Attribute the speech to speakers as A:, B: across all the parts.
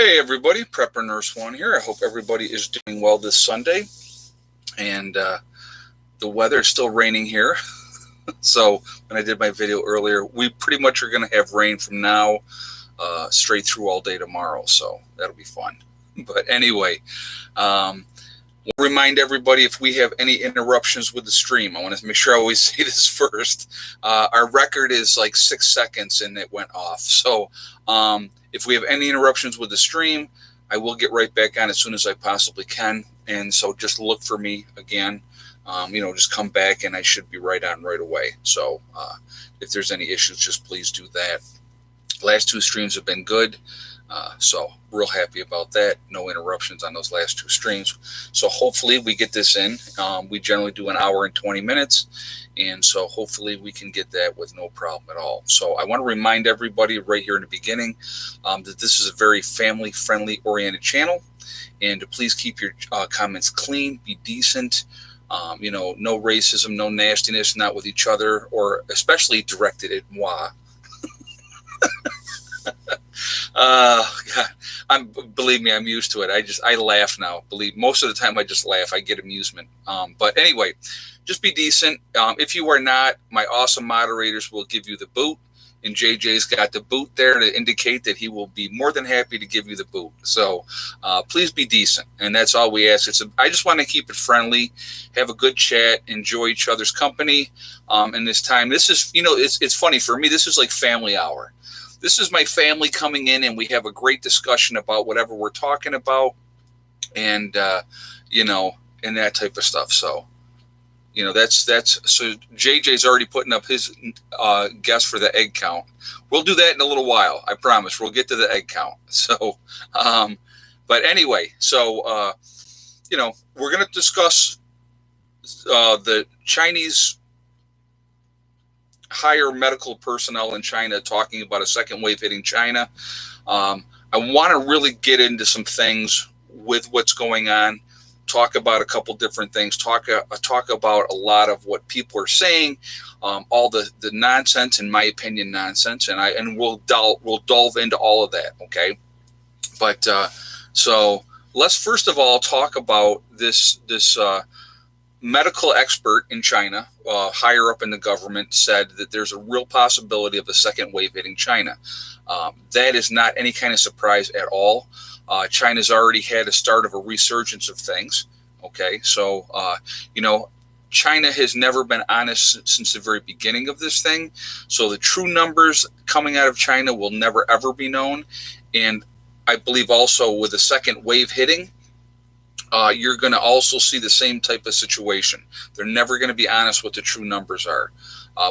A: Hey everybody, Prepper Nurse One here. I hope everybody is doing well this Sunday. And the weather is still raining here. So when I did my video earlier, we pretty much are going to have rain from now straight through all day tomorrow. So that'll be fun. But anyway, we'll remind everybody if we have any interruptions with the stream. I want to make sure I always say this first. Our record is like 6 seconds and it went off. So if we have any interruptions with the stream, I will get right back on as soon as I possibly can. And so just look for me again. Just come back and I should be right on right away. So if there's any issues, just please do that. Last two streams have been good. So real happy about that. No interruptions on those last two streams. So hopefully we get this in. We generally do an hour and 20 minutes. And so hopefully we can get that with no problem at all. So I want to remind everybody right here in the beginning that this is a very family friendly oriented channel. And to please keep your comments clean, be decent. No racism, no nastiness, not with each other, or especially directed at moi. God, believe me, I'm used to it. I laugh now. Most of the time I just laugh. I get amusement. But anyway, just be decent. If you are not, my awesome moderators will give you the boot. And JJ's got the boot there to indicate that he will be more than happy to give you the boot. So please be decent. And that's all we ask. I just want to keep it friendly, have a good chat, enjoy each other's company. In this time, this is, it's funny for me. This is like family hour. This is my family coming in and we have a great discussion about whatever we're talking about and, and that type of stuff. So, so JJ's already putting up his guess for the egg count. We'll do that in a little while. I promise we'll get to the egg count. So, but anyway, so, we're going to discuss the Chinese higher medical personnel in China talking about a second wave hitting China. I want to really get into some things with what's going on, talk about a couple different things, talk about a lot of what people are saying, all the nonsense, in my opinion, nonsense, and we'll delve into all of that, okay? But so let's first of all talk about this medical expert in China, higher up in the government, said that there's a real possibility of a second wave hitting China. That is not any kind of surprise at all. China's already had a start of a resurgence of things. Okay, so, China has never been honest since the very beginning of this thing. So the true numbers coming out of China will never, ever be known. And I believe also with the second wave hitting, you're going to also see the same type of situation. They're never going to be honest what the true numbers are.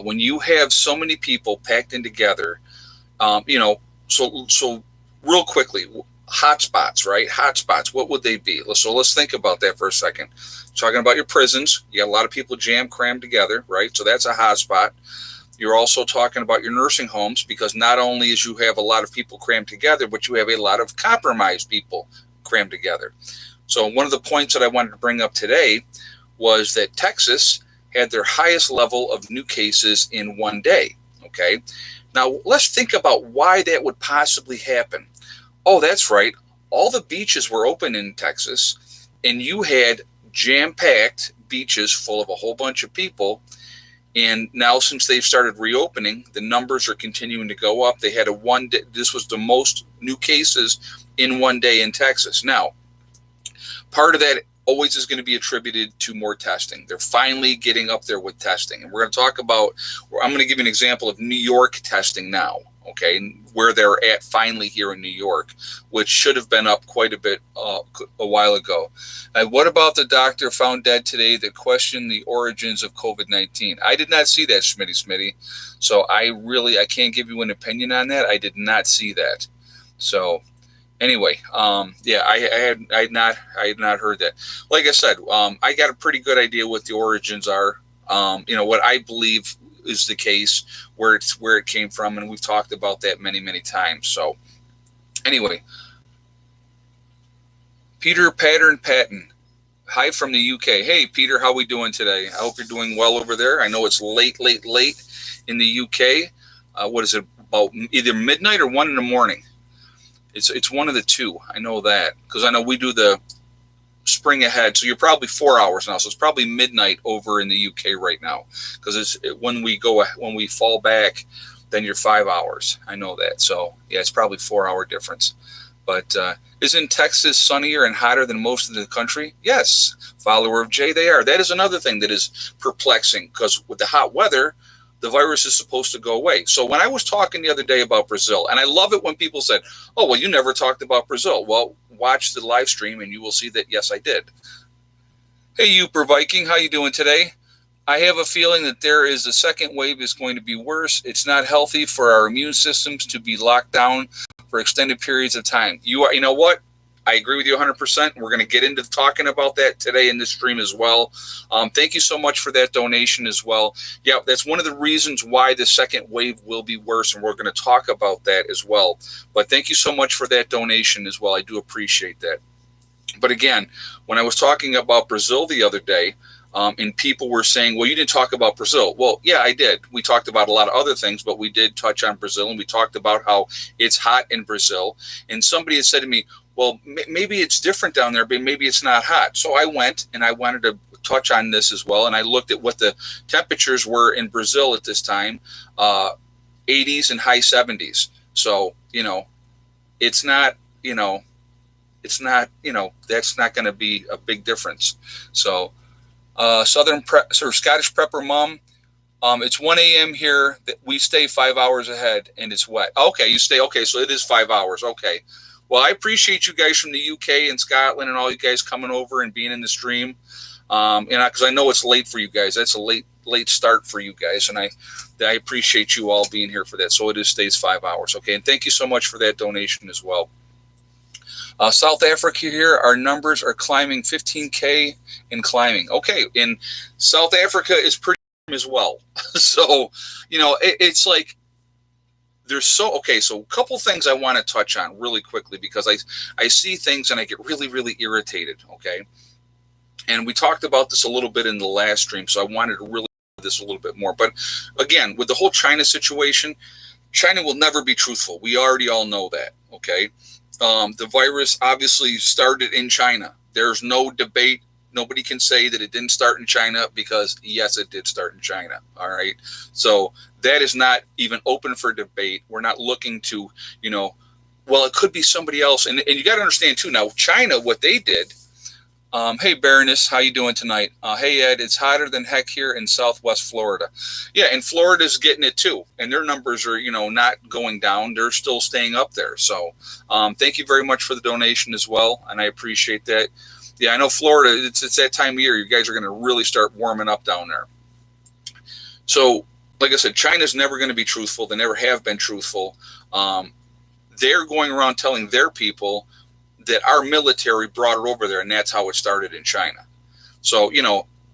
A: When you have so many people packed in together, so real quickly, hotspots, right? Hotspots, what would they be? So let's think about that for a second. Talking about your prisons, you got a lot of people crammed together, right? So that's a hotspot. You're also talking about your nursing homes, because not only is you have a lot of people crammed together, but you have a lot of compromised people crammed together. So one of the points that I wanted to bring up today was that Texas had their highest level of new cases in one day, okay? Now, let's think about why that would possibly happen. Oh, that's right. All the beaches were open in Texas, and you had jam-packed beaches full of a whole bunch of people. And now, since they've started reopening, the numbers are continuing to go up. They had this was the most new cases in one day in Texas. Now, part of that always is going to be attributed to more testing. They're finally getting up there with testing. And we're going to talk about, I'm going to give you an example of New York testing now, okay, where they're at finally here in New York, which should have been up quite a bit a while ago. And what about the doctor found dead today that questioned the origins of COVID-19? I did not see that, Smitty. So I can't give you an opinion on that. I did not see that. So anyway, I had not heard that. Like I said, I got a pretty good idea what the origins are. What I believe is the case, where it came from, and we've talked about that many, many times. So anyway, Peter Patton, hi from the UK. Hey Peter, how we doing today? I hope you're doing well over there. I know it's late in the UK. What is it, about either midnight or 1 in the morning? It's one of the two. I know that because I know we do the spring ahead, so you're probably 4 hours now. So it's probably midnight over in the UK right now because when we fall back, then you're 5 hours. I know that. So yeah, it's probably 4 hour difference. But isn't Texas sunnier and hotter than most of the country? Yes, follower of Jay, they are. That is another thing that is perplexing because with the hot weather, the virus is supposed to go away. So when I was talking the other day about Brazil, and I love it when people said, oh, well, you never talked about Brazil. Well, watch the live stream and you will see that, yes, I did. Hey, Uper Viking, how you doing today? I have a feeling that there is a second wave is going to be worse. It's not healthy for our immune systems to be locked down for extended periods of time. You know what? I agree with you 100%. We're going to get into talking about that today in this stream as well. Thank you so much for that donation as well. Yeah, that's one of the reasons why the second wave will be worse, and we're going to talk about that as well. But thank you so much for that donation as well. I do appreciate that. But again, when I was talking about Brazil the other day, and people were saying, well, you didn't talk about Brazil. Well, yeah, I did. We talked about a lot of other things, but we did touch on Brazil, and we talked about how it's hot in Brazil. And somebody had said to me, well, maybe it's different down there, but maybe it's not hot. So I went and I wanted to touch on this as well. And I looked at what the temperatures were in Brazil at this time, 80s and high 70s. So, it's not, that's not going to be a big difference. So, Scottish Prepper Mom, it's 1 a.m. here. We stay 5 hours ahead and it's wet. Okay, you stay. Okay, so it is 5 hours. Okay. Well, I appreciate you guys from the UK and Scotland and all you guys coming over and being in the stream. Because I know it's late for you guys. That's a late start for you guys. And I appreciate you all being here for that. So it stays 5 hours. Okay. And thank you so much for that donation as well. South Africa here, our numbers are climbing 15K and climbing. Okay. In South Africa is pretty as well. So, it's like, so a couple things I want to touch on really quickly because I see things and I get really, really irritated. Okay. And we talked about this a little bit in the last stream. So I wanted to really do this a little bit more, but again, with the whole China situation, China will never be truthful. We already all know that. Okay. The virus obviously started in China. There's no debate. Nobody can say that it didn't start in China because yes, it did start in China. All right. So that is not even open for debate. We're not looking to, well, it could be somebody else. And you got to understand too, now China, what they did, hey Baroness, how you doing tonight? Hey Ed, it's hotter than heck here in Southwest Florida. Yeah, and Florida's getting it too. And their numbers are, not going down. They're still staying up there. So thank you very much for the donation as well. And I appreciate that. Yeah, I know Florida, it's that time of year. You guys are going to really start warming up down there. So, like I said, China's never going to be truthful. They never have been truthful. They're going around telling their people that our military brought it over there, and that's how it started in China. So,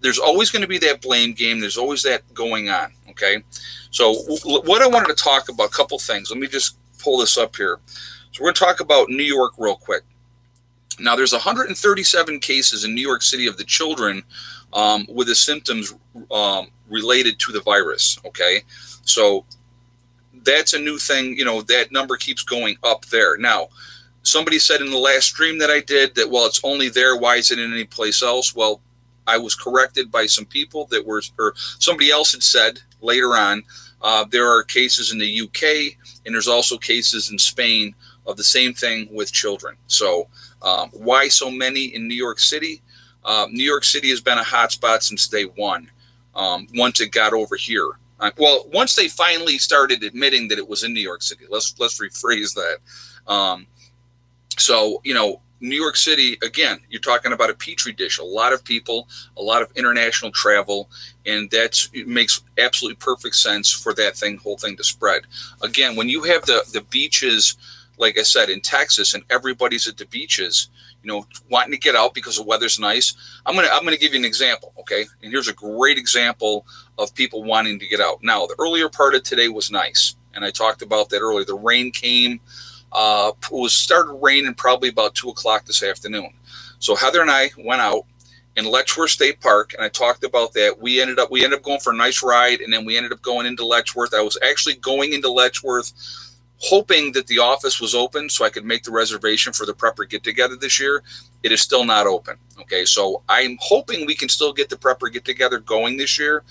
A: there's always going to be that blame game. There's always that going on, okay? So what I wanted to talk about, a couple things. Let me just pull this up here. So we're going to talk about New York real quick. Now, there's 137 cases in New York City of the children with the symptoms related to the virus, okay? So that's a new thing. That number keeps going up there. Now, somebody said in the last stream that I did that, well, it's only there. Why is it in any place else? Well, I was corrected by some people or somebody else had said later on, there are cases in the UK and there's also cases in Spain of the same thing with children. So why so many in New York City? New York City has been a hotspot since day one, once it got over here. Once they finally started admitting that it was in New York City. Let's rephrase that. So, New York City, again, you're talking about a petri dish, a lot of people, a lot of international travel, and it makes absolutely perfect sense for that whole thing to spread. Again, when you have the beaches, like I said, in Texas, and everybody's at the beaches, wanting to get out because the weather's nice. I'm gonna give you an example, okay? And here's a great example of people wanting to get out. Now, the earlier part of today was nice, and I talked about that earlier. The rain came. Started raining probably about 2:00 this afternoon. So Heather and I went out in Letchworth State Park, and I talked about that. We ended up going for a nice ride, and then we ended up going into Letchworth. I was actually going into Letchworth hoping that the office was open so I could make the reservation for the prepper get together this year. It is still not open. Okay, so I'm hoping we can still get the prepper get together going this year.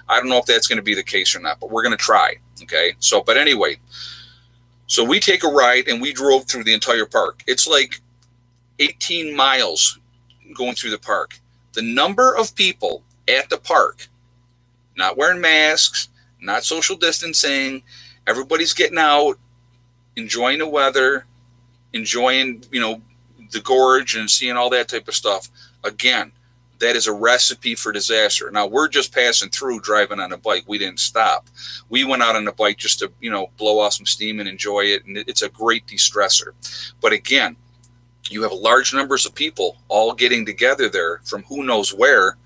A: I don't know if that's going to be the case or not, but we're going to try. Okay, so but anyway, so we take a ride and we drove through the entire park. It's like 18 miles going through the park. The number of people at the park, not wearing masks, not social distancing, everybody's getting out, enjoying the weather, enjoying, the gorge and seeing all that type of stuff. Again, that is a recipe for disaster. Now, we're just passing through driving on a bike. We didn't stop. We went out on a bike just to, blow off some steam and enjoy it. And it's a great de-stressor. But again, you have large numbers of people all getting together there from who knows where,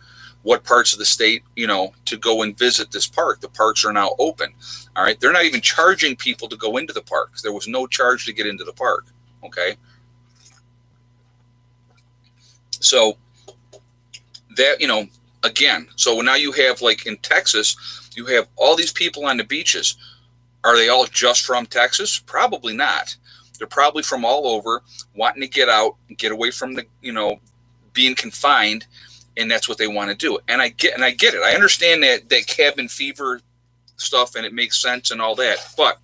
A: what parts of the state, to go and visit this park. The parks are now open. All right. They're not even charging people to go into the parks. There was no charge to get into the park. Okay. So that, again, so now you have, like in Texas, you have all these people on the beaches. Are they all just from Texas? Probably not. They're probably from all over, wanting to get out, get away from the, being confined, and that's what they want to do. And I get it. I understand that cabin fever stuff, and it makes sense and all that. But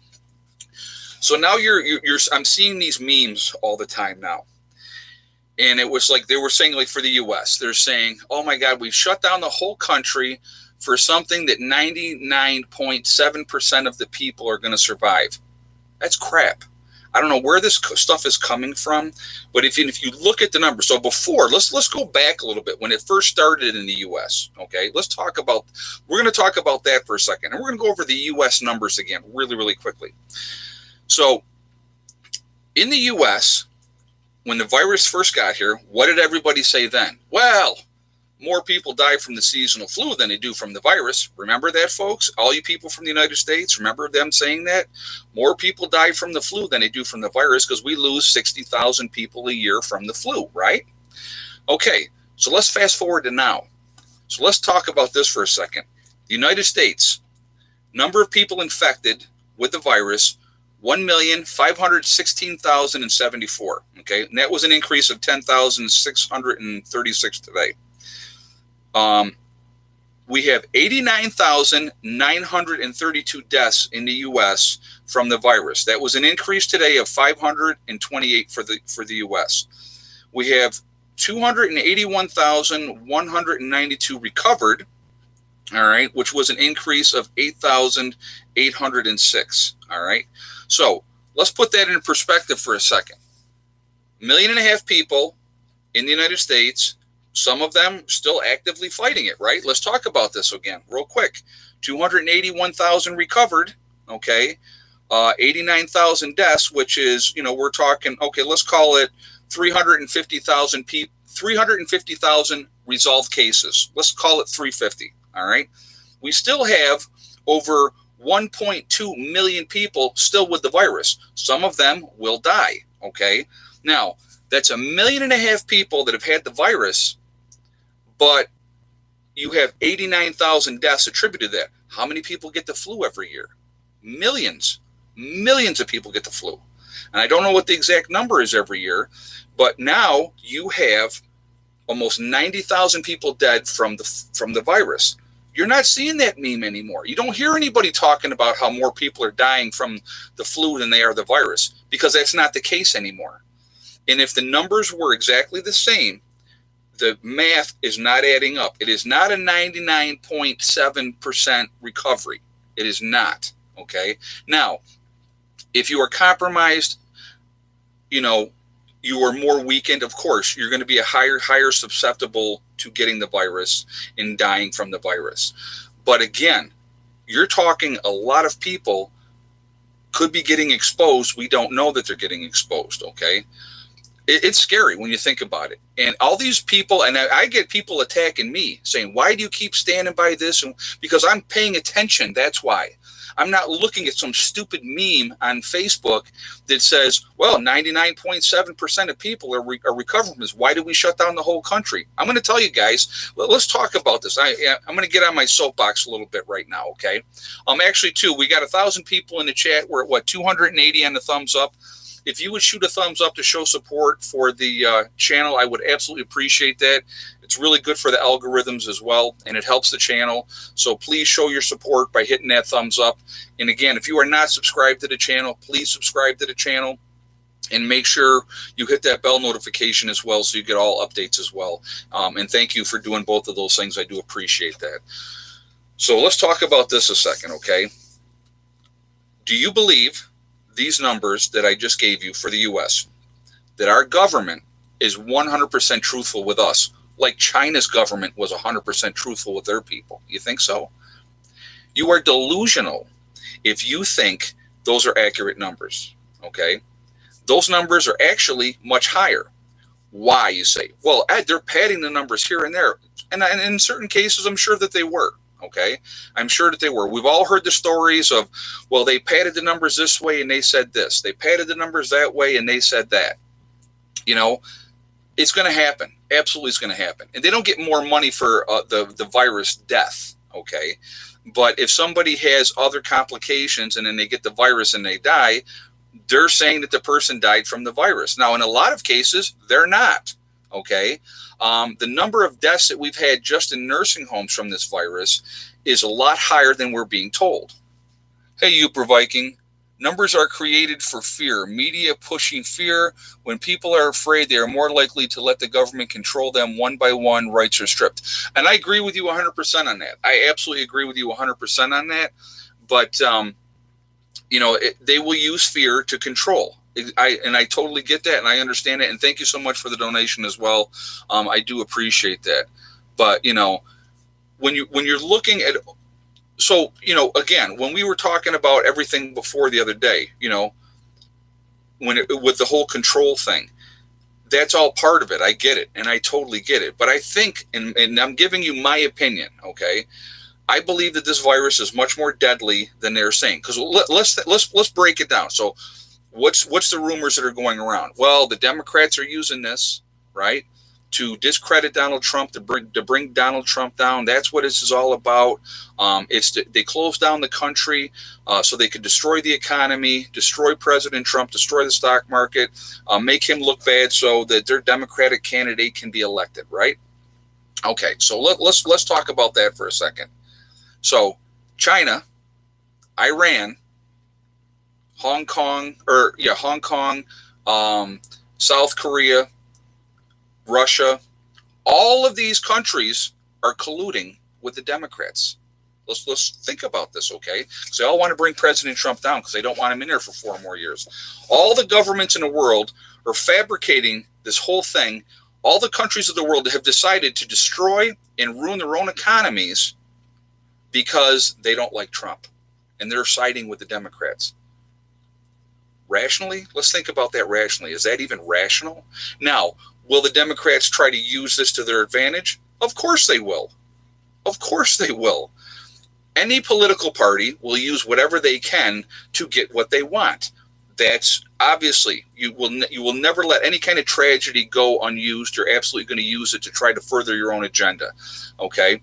A: so now I'm seeing these memes all the time now. And it was like they were saying, like for the U.S., they're saying, oh, my God, we've shut down the whole country for something that 99.7% of the people are going to survive. That's crap. I don't know where this stuff is coming from, but if you look at the numbers, so before, let's go back a little bit when it first started in the U.S. Okay, we're going to talk about that for a second, and we're going to go over the U.S. numbers again really, really quickly. So in the U.S., when the virus first got here, what did everybody say then? Well, more people die from the seasonal flu than they do from the virus. Remember that, folks? All you people from the United States, remember them saying that? More people die from the flu than they do from the virus because we lose 60,000 people a year from the flu, right? Okay, so let's fast forward to now. So let's talk about this for a second. The United States, number of people infected with the virus, 1,516,074. Okay, and that was an increase of 10,636 today. We have 89,932 deaths in the U.S. from the virus. That was an increase today of 528 for the U.S. We have 281,192 recovered. All right, which was an increase of 8,806. All right, so let's put that in perspective for a second. 1.5 million people in the United States. Some of them still actively fighting it, right? Let's talk about this again real quick. 281,000 recovered, okay? 89,000 deaths, which is, we're talking, okay, let's call it 350,000 people, 350,000 resolved cases. Let's call it 350, all right? We still have over 1.2 million people still with the virus. Some of them will die, okay? Now, that's 1.5 million people that have had the virus, but you have 89,000 deaths attributed to that. How many people get the flu every year? Millions of people get the flu. And I don't know what the exact number is every year, but now you have almost 90,000 people dead from the virus. You're not seeing that meme anymore. You don't hear anybody talking about how more people are dying from the flu than they are the virus, because that's not the case anymore. And if the numbers were exactly the same, the math is not adding up. It is not a 99.7% recovery. It is not. Okay. Now, if you are compromised, you are more weakened. Of course, you're going to be a higher susceptible to getting the virus and dying from the virus. But again, you're talking a lot of people could be getting exposed. We don't know that they're getting exposed. Okay. It's scary when you think about it. And all these people, and I get people attacking me saying, why do you keep standing by this? And because I'm paying attention. That's why. I'm not looking at some stupid meme on Facebook that says, well, 99.7% of people are recovering from this. Why did we shut down the whole country? I'm going to tell you guys, let's talk about this. I'm going to get on my soapbox a little bit right now, okay? Actually, too, we got 1,000 people in the chat. We're at, 280 on the thumbs up. If you would shoot a thumbs up to show support for the channel, I would absolutely appreciate that. It's really good for the algorithms as well, and it helps the channel. So please show your support by hitting that thumbs up. And again, if you are not subscribed to the channel, please subscribe to the channel and make sure you hit that bell notification as well so you get all updates as well. And thank you for doing both of those things. I do appreciate that. So let's talk about this a second, okay? Do you believe these numbers that I just gave you for the U.S., that our government is 100% truthful with us, like China's government was 100% truthful with their people? You think so? You are delusional if you think those are accurate numbers, okay? Those numbers are actually much higher. Why, you say? Well, Ed, they're padding the numbers here and there. And in certain cases, I'm sure that they were. Okay, I'm sure that they were. We've all heard the stories of, well, they padded the numbers this way and they said this. They padded the numbers that way and they said that. You know, it's going to happen. Absolutely, it's going to happen. And they don't get more money for the virus death. Okay, but if somebody has other complications and then they get the virus and they die, they're saying that the person died from the virus. Now, in a lot of cases, they're not. Okay. The number of deaths that we've had just in nursing homes from this virus is a lot higher than we're being told. Hey, Uper Viking, numbers are created for fear. Media pushing fear. When people are afraid, they are more likely to let the government control them one by one. Rights are stripped. And I agree with you 100% on that. I absolutely agree with you 100% on that. But, they will use fear to control. I totally get that, and I understand it, and thank you so much for the donation as well. I do appreciate that. But when you're looking at, so again, when we were talking about everything before the other day, with the whole control thing, that's all part of it. I get it, and I totally get it. But I think, and I'm giving you my opinion, okay? I believe that this virus is much more deadly than they're saying. Because let's break it down. So, what's the rumors that are going around? Well, the Democrats are using this, right, to discredit Donald Trump, to bring Donald Trump down. That's what this is all about. They closed down the country so they could destroy the economy, destroy President Trump, destroy the stock market, make him look bad so that their Democratic candidate can be elected, right? Okay, so let's talk about that for a second. So China, Iran, Hong Kong, South Korea, Russia, all of these countries are colluding with the Democrats. Let's think about this, okay? Because they all want to bring President Trump down because they don't want him in there for 4 more years. All the governments in the world are fabricating this whole thing. All the countries of the world have decided to destroy and ruin their own economies because they don't like Trump, and they're siding with the Democrats. Rationally, let's think about that rationally. Is that even rational? Now, will the Democrats try to use this to their advantage? Of course they will. Of course they will. Any political party will use whatever they can to get what they want. That's obviously, you will never let any kind of tragedy go unused. You're absolutely going to use it to try to further your own agenda. Okay?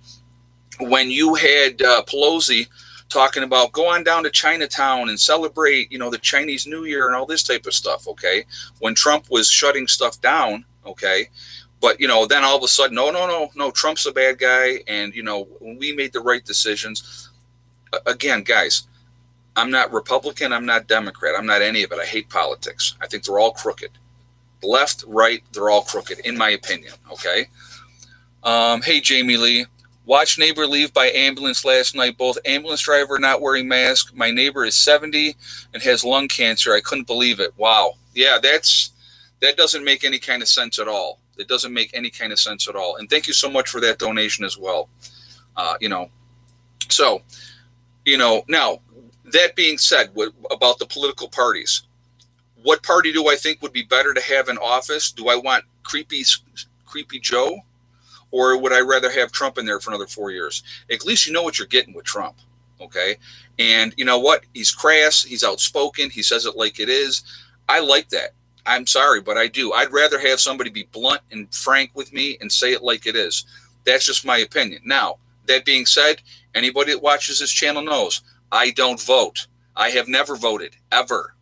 A: When you had Pelosi talking about go on down to Chinatown and celebrate, the Chinese New Year and all this type of stuff, okay? When Trump was shutting stuff down, okay? But, then all of a sudden, no, Trump's a bad guy. And, when we made the right decisions, again, guys, I'm not Republican. I'm not Democrat. I'm not any of it. I hate politics. I think they're all crooked. Left, right, they're all crooked, in my opinion, okay? Hey, Jamie Lee. Watched neighbor leave by ambulance last night. Both ambulance driver not wearing mask. My neighbor is 70 and has lung cancer. I couldn't believe it. Wow. Yeah, that doesn't make any kind of sense at all. It doesn't make any kind of sense at all. And thank you so much for that donation as well. So, now that being said, about the political parties, what party do I think would be better to have in office? Do I want creepy Joe? Or would I rather have Trump in there for another 4 years? At least you know what you're getting with Trump, okay? And you know what? He's crass. He's outspoken. He says it like it is. I like that. I'm sorry, but I do. I'd rather have somebody be blunt and frank with me and say it like it is. That's just my opinion. Now, that being said, anybody that watches this channel knows I don't vote. I have never voted, ever.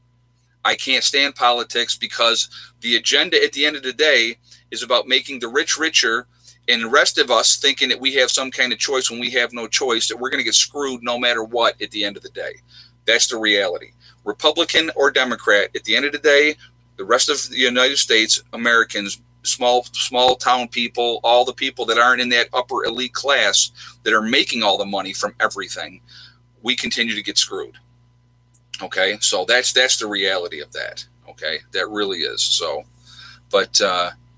A: I can't stand politics because the agenda at the end of the day is about making the rich richer and the rest of us thinking that we have some kind of choice when we have no choice, that we're going to get screwed no matter what at the end of the day. That's the reality. Republican or Democrat, at the end of the day, the rest of the United States, Americans, small town people, all the people that aren't in that upper elite class that are making all the money from everything, we continue to get screwed. Okay, so that's the reality of that. Okay, that really is. So, but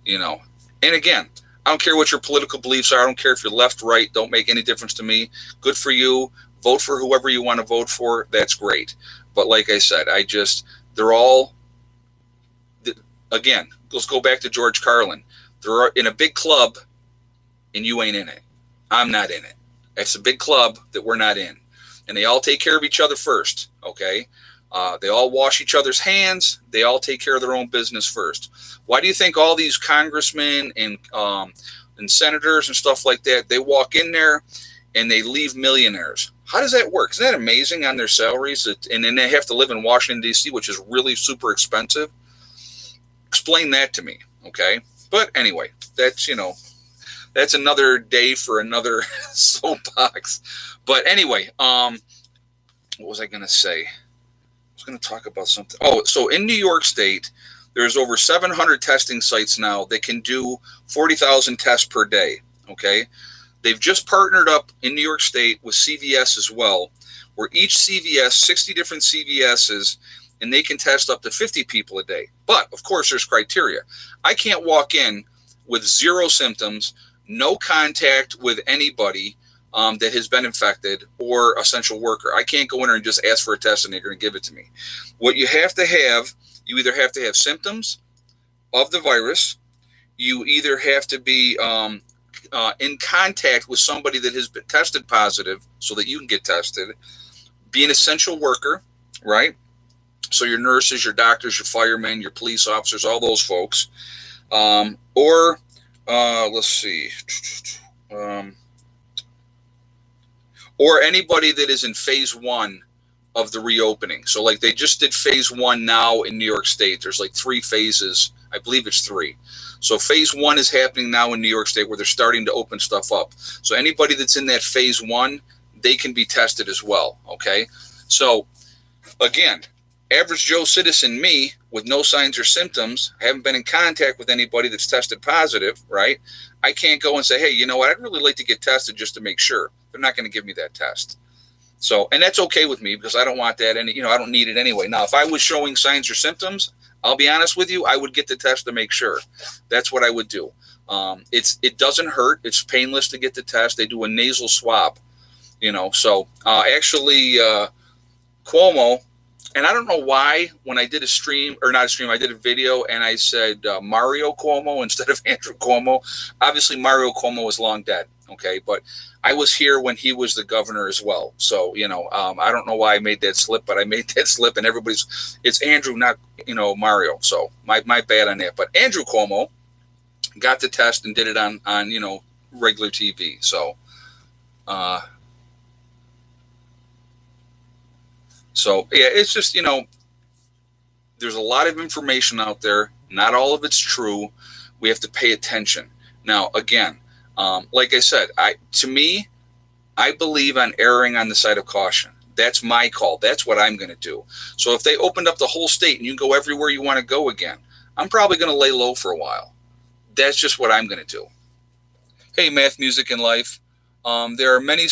A: you know, and again, I don't care what your political beliefs are. I don't care if you're left, right. Don't make any difference to me. Good for you. Vote for whoever you want to vote for. That's great. But like I said, they're all, again, let's go back to George Carlin. They're in a big club and you ain't in it. I'm not in it. It's a big club that we're not in. And they all take care of each other first, okay? They all wash each other's hands. They all take care of their own business first. Why do you think all these congressmen and senators and stuff like that, they walk in there and they leave millionaires? How does that work? Isn't that amazing on their salaries? And then they have to live in Washington, D.C., which is really super expensive. Explain that to me, okay? But anyway, that's another day for another soapbox. But anyway, what was I going to say? I was going to talk about something. Oh, so in New York State, there's over 700 testing sites now that can do 40,000 tests per day, okay? They've just partnered up in New York State with CVS as well, where each CVS, 60 different CVSs, and they can test up to 50 people a day. But, of course, there's criteria. I can't walk in with zero symptoms, no contact with anybody that has been infected or essential worker. I can't go in there and just ask for a test and they're going to give it to me. What you have to have, you either have to have symptoms of the virus, you either have to be in contact with somebody that has been tested positive so that you can get tested, be an essential worker, right? So your nurses, your doctors, your firemen, your police officers, all those folks. Or let's see. Or anybody that is in phase 1 of the reopening. So like they just did phase 1 now in New York State. There's like 3 phases. I believe it's 3. So phase 1 is happening now in New York State where they're starting to open stuff up. So anybody that's in that phase 1, they can be tested as well. Okay. So again, average Joe citizen, me, with no signs or symptoms, haven't been in contact with anybody that's tested positive, right? I can't go and say, hey, you know what? I'd really like to get tested just to make sure. They're not going to give me that test. So, and that's okay with me because I don't want that. And, I don't need it anyway. Now, if I was showing signs or symptoms, I'll be honest with you, I would get the test to make sure. That's what I would do. It doesn't hurt. It's painless to get the test. They do a nasal swab, So actually, Cuomo, and I don't know why when I did a stream, or not a stream, I did a video and I said Mario Cuomo instead of Andrew Cuomo. Obviously, Mario Cuomo is long dead, okay? But I was here when he was the governor as well. So, I don't know why I made that slip, but I made that slip and it's Andrew, not, Mario. So my bad on that. But Andrew Cuomo got the test and did it on regular TV. So, yeah, it's just, there's a lot of information out there. Not all of it's true. We have to pay attention. Now, again, like I said, I believe on erring on the side of caution. That's my call. That's what I'm going to do. So if they opened up the whole state and you can go everywhere you want to go again, I'm probably going to lay low for a while. That's just what I'm going to do. Hey, Math, Music, and Life. There are many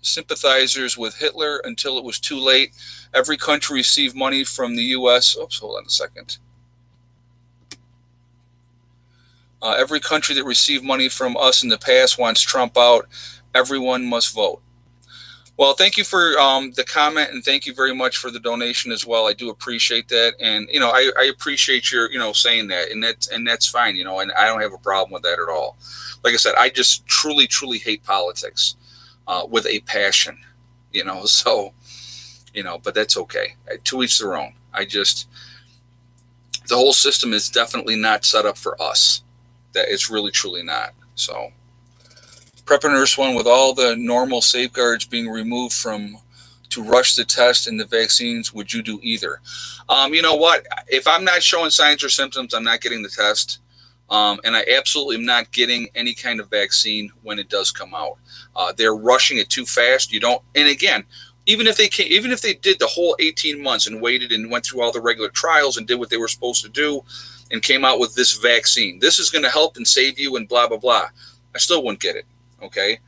A: sympathizers with Hitler until it was too late. Every country received money from the U.S. Oops, hold on a second. Every country that received money from us in the past wants Trump out. Everyone must vote. Well, thank you for the comment, and thank you very much for the donation as well. I do appreciate that, and I appreciate your saying that, and that's fine, and I don't have a problem with that at all. Like I said, I just truly hate politics with a passion, So But that's okay. To each their own. The whole system is definitely not set up for us. That it's really, truly not. So, prepper nurse one, with all the normal safeguards being removed to rush the test and the vaccines, would you do either? You know what? If I'm not showing signs or symptoms, I'm not getting the test. And I absolutely am not getting any kind of vaccine when it does come out. They're rushing it too fast. You don't. And again, even if they did the whole 18 months and waited and went through all the regular trials and did what they were supposed to do and came out with this vaccine, this is going to help and save you and blah, blah, blah, I still wouldn't get it. Okay.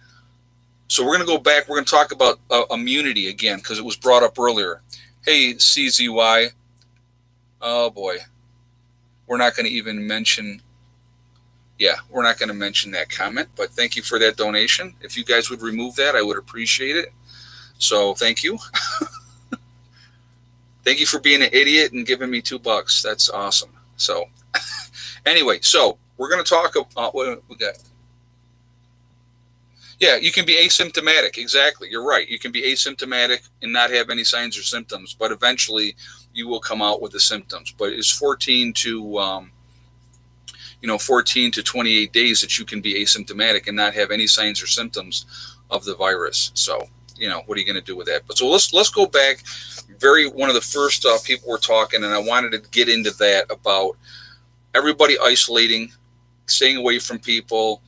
A: So we're going to go back. We're going to talk about immunity again, because it was brought up earlier. Hey, CZY. Oh boy. We're not going to even mention. Yeah, we're not going to mention that comment, but thank you for that donation. If you guys would remove that, I would appreciate it. So thank you. Thank you for being an idiot and giving me $2. That's awesome. So anyway, so we're going to talk about what we got. Yeah, you can be asymptomatic. Exactly. You're right. You can be asymptomatic and not have any signs or symptoms, but eventually you will come out with the symptoms. But it's 14 to 28 days that you can be asymptomatic and not have any signs or symptoms of the virus. So, what are you going to do with that? But so let's go back. One of the first people were talking, and I wanted to get into that about everybody isolating, staying away from people.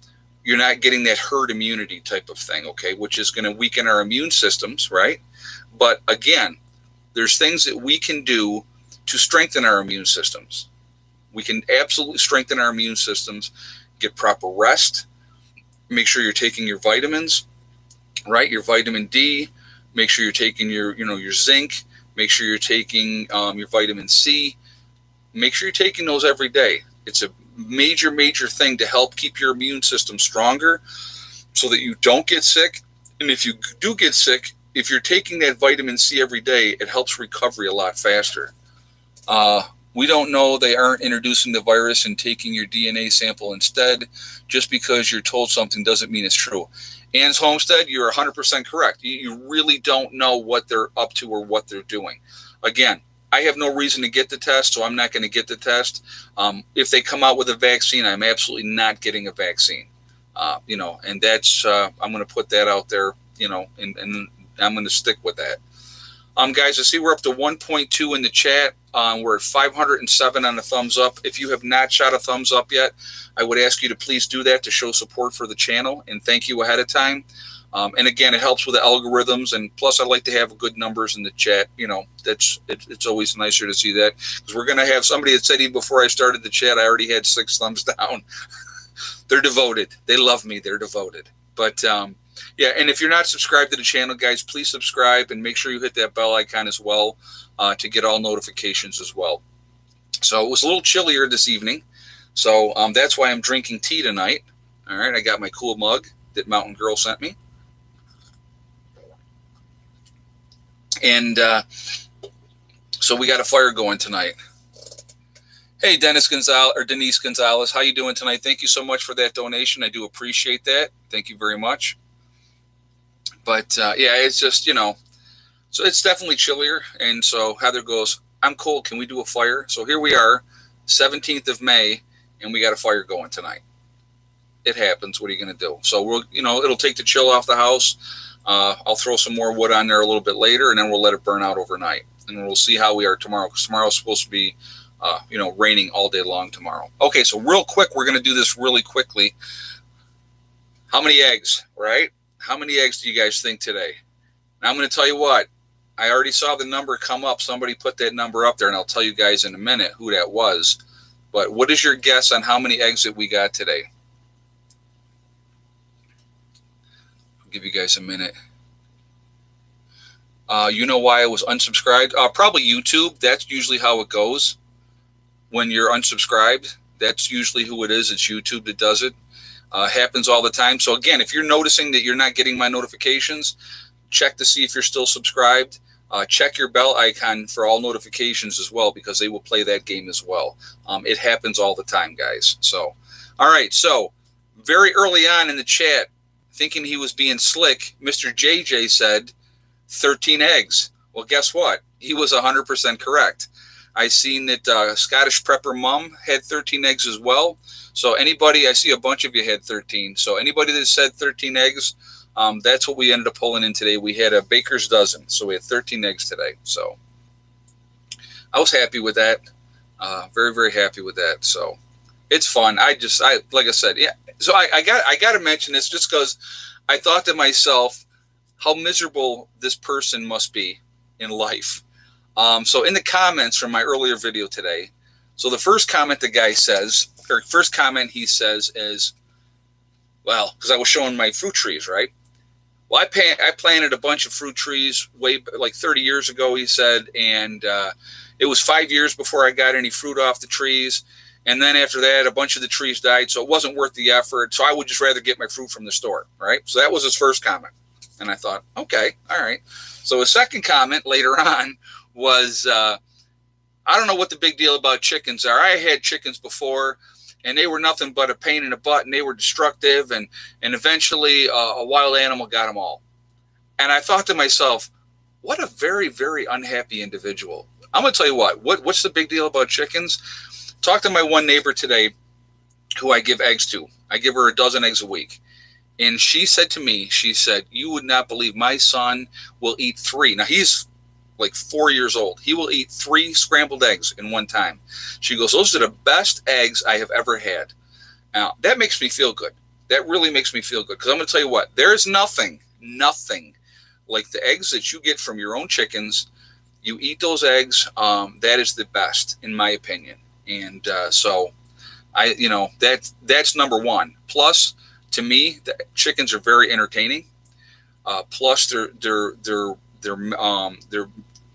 A: You're not getting that herd immunity type of thing, okay, which is going to weaken our immune systems, right? But again, there's things that we can do to strengthen our immune systems. We can absolutely strengthen our immune systems, get proper rest, make sure you're taking your vitamins, right? Your vitamin D, make sure you're taking your zinc, make sure you're taking your vitamin C, make sure you're taking those every day. It's a major, major thing to help keep your immune system stronger so that you don't get sick. And if you do get sick, if you're taking that vitamin C every day, it helps recovery a lot faster. We don't know they aren't introducing the virus and taking your DNA sample instead. Just because you're told something doesn't mean it's true. Ann's Homestead, you're 100% correct. You really don't know what they're up to or what they're doing. Again, I have no reason to get the test, so I'm not going to get the test. If they come out with a vaccine, I'm absolutely not getting a vaccine. And that's, I'm going to put that out there, and I'm going to stick with that. Guys, I see we're up to 1.2 in the chat. We're at 507 on the thumbs up. If you have not shot a thumbs up yet, I would ask you to please do that to show support for the channel, and thank you ahead of time. And again, it helps with the algorithms, and plus I like to have good numbers in the chat. It's always nicer to see that, because we're going to have somebody that said even before I started the chat, I already had 6 thumbs down. They're devoted. They love me. They're devoted. But yeah, and if you're not subscribed to the channel, guys, please subscribe and make sure you hit that bell icon as well to get all notifications as well. So it was a little chillier this evening, so that's why I'm drinking tea tonight. All right, I got my cool mug that Mountain Girl sent me. And so we got a fire going tonight. Hey, Denise Gonzalez, how you doing tonight? Thank you so much for that donation. I do appreciate that. Thank you very much. But yeah, it's just, so it's definitely chillier. And so Heather goes, I'm cold. Can we do a fire? So here we are, 17th of May, and we got a fire going tonight. It happens. What are you going to do? So we'll, it'll take the chill off the house. I'll throw some more wood on there a little bit later, and then we'll let it burn out overnight. And we'll see how we are tomorrow, because tomorrow's supposed to be, raining all day long tomorrow. Okay, so real quick, we're going to do this really quickly. How many eggs, right? How many eggs do you guys think today? Now, I'm going to tell you what. I already saw the number come up. Somebody put that number up there, and I'll tell you guys in a minute who that was. But what is your guess on how many eggs that we got today? I'll give you guys a minute. You know why I was unsubscribed? Probably YouTube. That's usually how it goes. When you're unsubscribed, that's usually who it is. It's YouTube that does it. Happens all the time. So again, if you're noticing that you're not getting my notifications, check to see if you're still subscribed. Check your bell icon for all notifications as well, because they will play that game as well. It happens all the time, guys. So, all right. So very early on in the chat, thinking he was being slick, Mr. JJ said 13 eggs. Well, guess what? He was 100% correct. I seen that Scottish Prepper Mom had 13 eggs as well. So anybody, I see a bunch of you had 13. So anybody that said 13 eggs, that's what we ended up pulling in today. We had a baker's dozen. So we had 13 eggs today. So I was happy with that. Very, very happy with that. So it's fun. Like I said, yeah. So I got to mention this just because I thought to myself how miserable this person must be in life. So in the comments from my earlier video today, so the first comment the guy says, or first comment he says is, well, because I was showing my fruit trees, right? Well, I planted a bunch of fruit trees way like 30 years ago, he said, and it was 5 years before I got any fruit off the trees. And then after that, a bunch of the trees died, so it wasn't worth the effort. So I would just rather get my fruit from the store, right? So that was his first comment. And I thought, okay, all right. So his second comment later on was, I don't know what the big deal about chickens are. I had chickens before, and they were nothing but a pain in the butt, and they were destructive, and eventually a wild animal got them all. And I thought to myself, what a very, very unhappy individual. I'm going to tell you what's the big deal about chickens? Talk to my one neighbor today who I give eggs to. I give her a dozen eggs a week. And she said to me, she said, you would not believe my son will eat 3. Now, he's like 4 years old. He will eat 3 scrambled eggs in one time. She goes, those are the best eggs I have ever had. Now, that makes me feel good. That really makes me feel good. Because I'm going to tell you what, there is nothing like the eggs that you get from your own chickens. You eat those eggs. That is the best, in my opinion. And so that's number one. Plus, to me, the chickens are very entertaining. Plus, their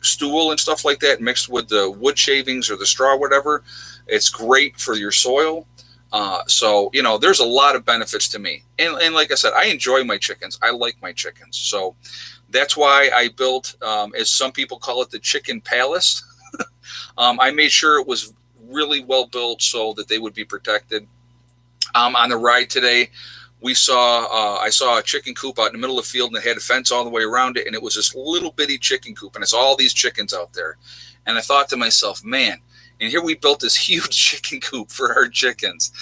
A: stool and stuff like that mixed with the wood shavings or the straw, whatever, it's great for your soil. So there's a lot of benefits to me. And like I said, I enjoy my chickens. I like my chickens. So that's why I built, as some people call it, the chicken palace. I made sure it was really well built so that they would be protected. On the ride today, I saw a chicken coop out in the middle of the field, and it had a fence all the way around it, and it was this little bitty chicken coop, and it's all these chickens out there. And I thought to myself, man, and here we built this huge chicken coop for our chickens,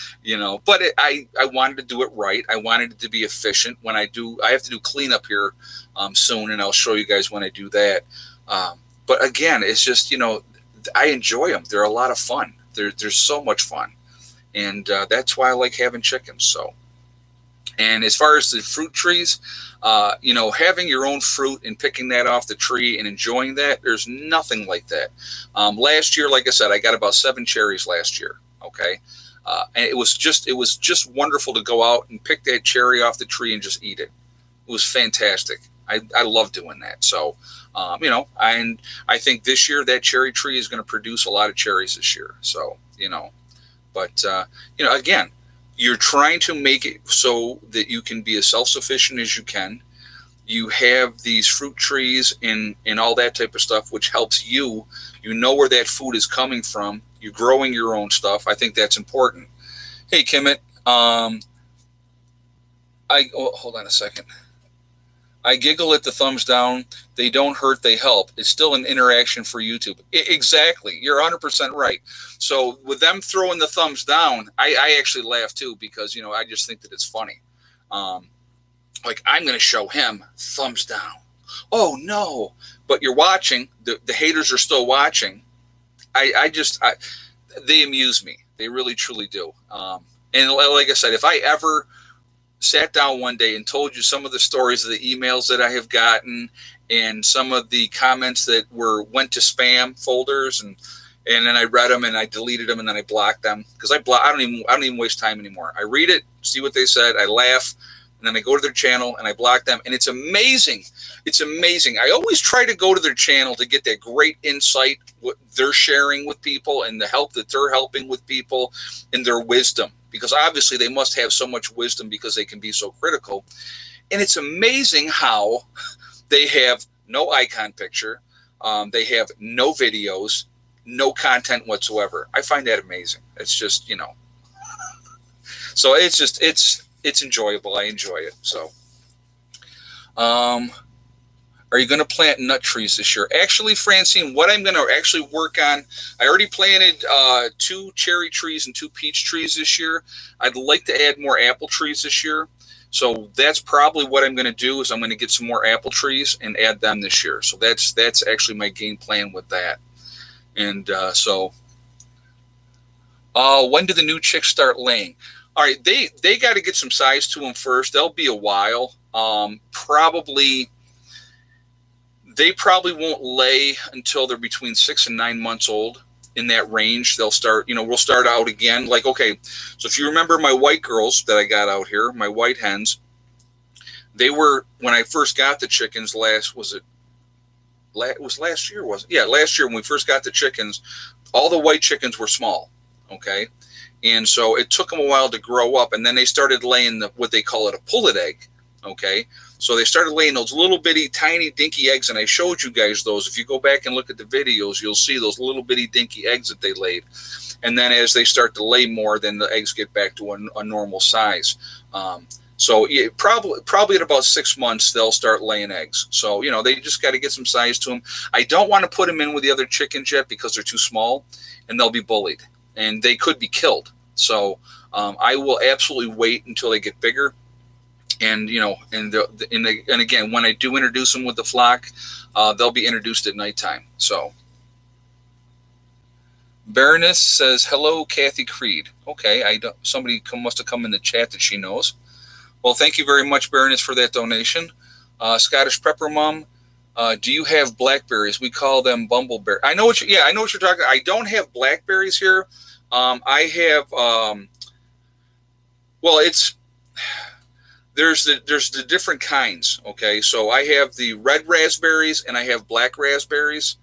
A: but I wanted to do it right. I wanted it to be efficient. I have to do cleanup here soon, and I'll show you guys when I do that. But again, it's just, I enjoy them. They're a lot of fun. They're so much fun. And that's why I like having chickens. So, and as far as the fruit trees, having your own fruit and picking that off the tree and enjoying that, there's nothing like that. Last year, like I said, I got about 7 cherries last year. Okay. And it was just wonderful to go out and pick that cherry off the tree and just eat it. It was fantastic. I love doing that. So, and I think this year that cherry tree is going to produce a lot of cherries this year. So, but, again, you're trying to make it so that you can be as self-sufficient as you can. You have these fruit trees and all that type of stuff, which helps you. You know where that food is coming from. You're growing your own stuff. I think that's important. Hey, Kimmit. Hold on a second. I giggle at the thumbs down. They don't hurt, they help. It's still an interaction for YouTube. Exactly. You're 100% right. So with them throwing the thumbs down, I actually laugh too because, I just think that it's funny. Like I'm going to show him thumbs down. Oh, no. But you're watching. The haters are still watching. They amuse me. They really, truly do. And like I said, if I ever sat down one day and told you some of the stories of the emails that I have gotten and some of the comments that went to spam folders and then I read them and I deleted them and then I blocked them because I don't even waste time anymore. I read it, see what they said, I laugh, and then I go to their channel and I block them, and it's amazing. It's amazing. I always try to go to their channel to get that great insight, what they're sharing with people and the help that they're helping with people and their wisdom. Because obviously they must have so much wisdom because they can be so critical. And it's amazing how they have no icon picture. They have no videos, no content whatsoever. I find that amazing. It's just, so it's enjoyable. I enjoy it. So, Are you going to plant nut trees this year? Actually, Francine, what I'm going to actually work on, I already planted 2 cherry trees and 2 peach trees this year. I'd like to add more apple trees this year. So that's probably what I'm going to do is I'm going to get some more apple trees and add them this year. So that's actually my game plan with that. And when do the new chicks start laying? All right, they got to get some size to them first. They'll be a while. They probably won't lay until they're between 6 and 9 months old. In that range, they'll start, we'll start out again. Like, okay, so if you remember my white girls that I got out here, my white hens, they were, when I first got the chickens last year, wasn't it? Yeah, last year when we first got the chickens, all the white chickens were small, okay? And so it took them a while to grow up, and then they started laying what they call it a pullet egg, okay? So they started laying those little bitty, tiny, dinky eggs, and I showed you guys those. If you go back and look at the videos, you'll see those little bitty, dinky eggs that they laid. And then as they start to lay more, then the eggs get back to a normal size. So yeah, probably at about 6 months, they'll start laying eggs. So, they just got to get some size to them. I don't want to put them in with the other chickens yet because they're too small, and they'll be bullied, and they could be killed. So I will absolutely wait until they get bigger. And and again, when I do introduce them with the flock, they'll be introduced at nighttime. So Baroness says, "Hello, Kathy Creed." Okay, somebody must have come in the chat that she knows. Well, thank you very much, Baroness, for that donation. Scottish Prepper Mom, do you have blackberries? We call them bumbleberry. I know what you're talking. I don't have blackberries here. I have. There's the different kinds, okay? So I have the red raspberries and I have black raspberries.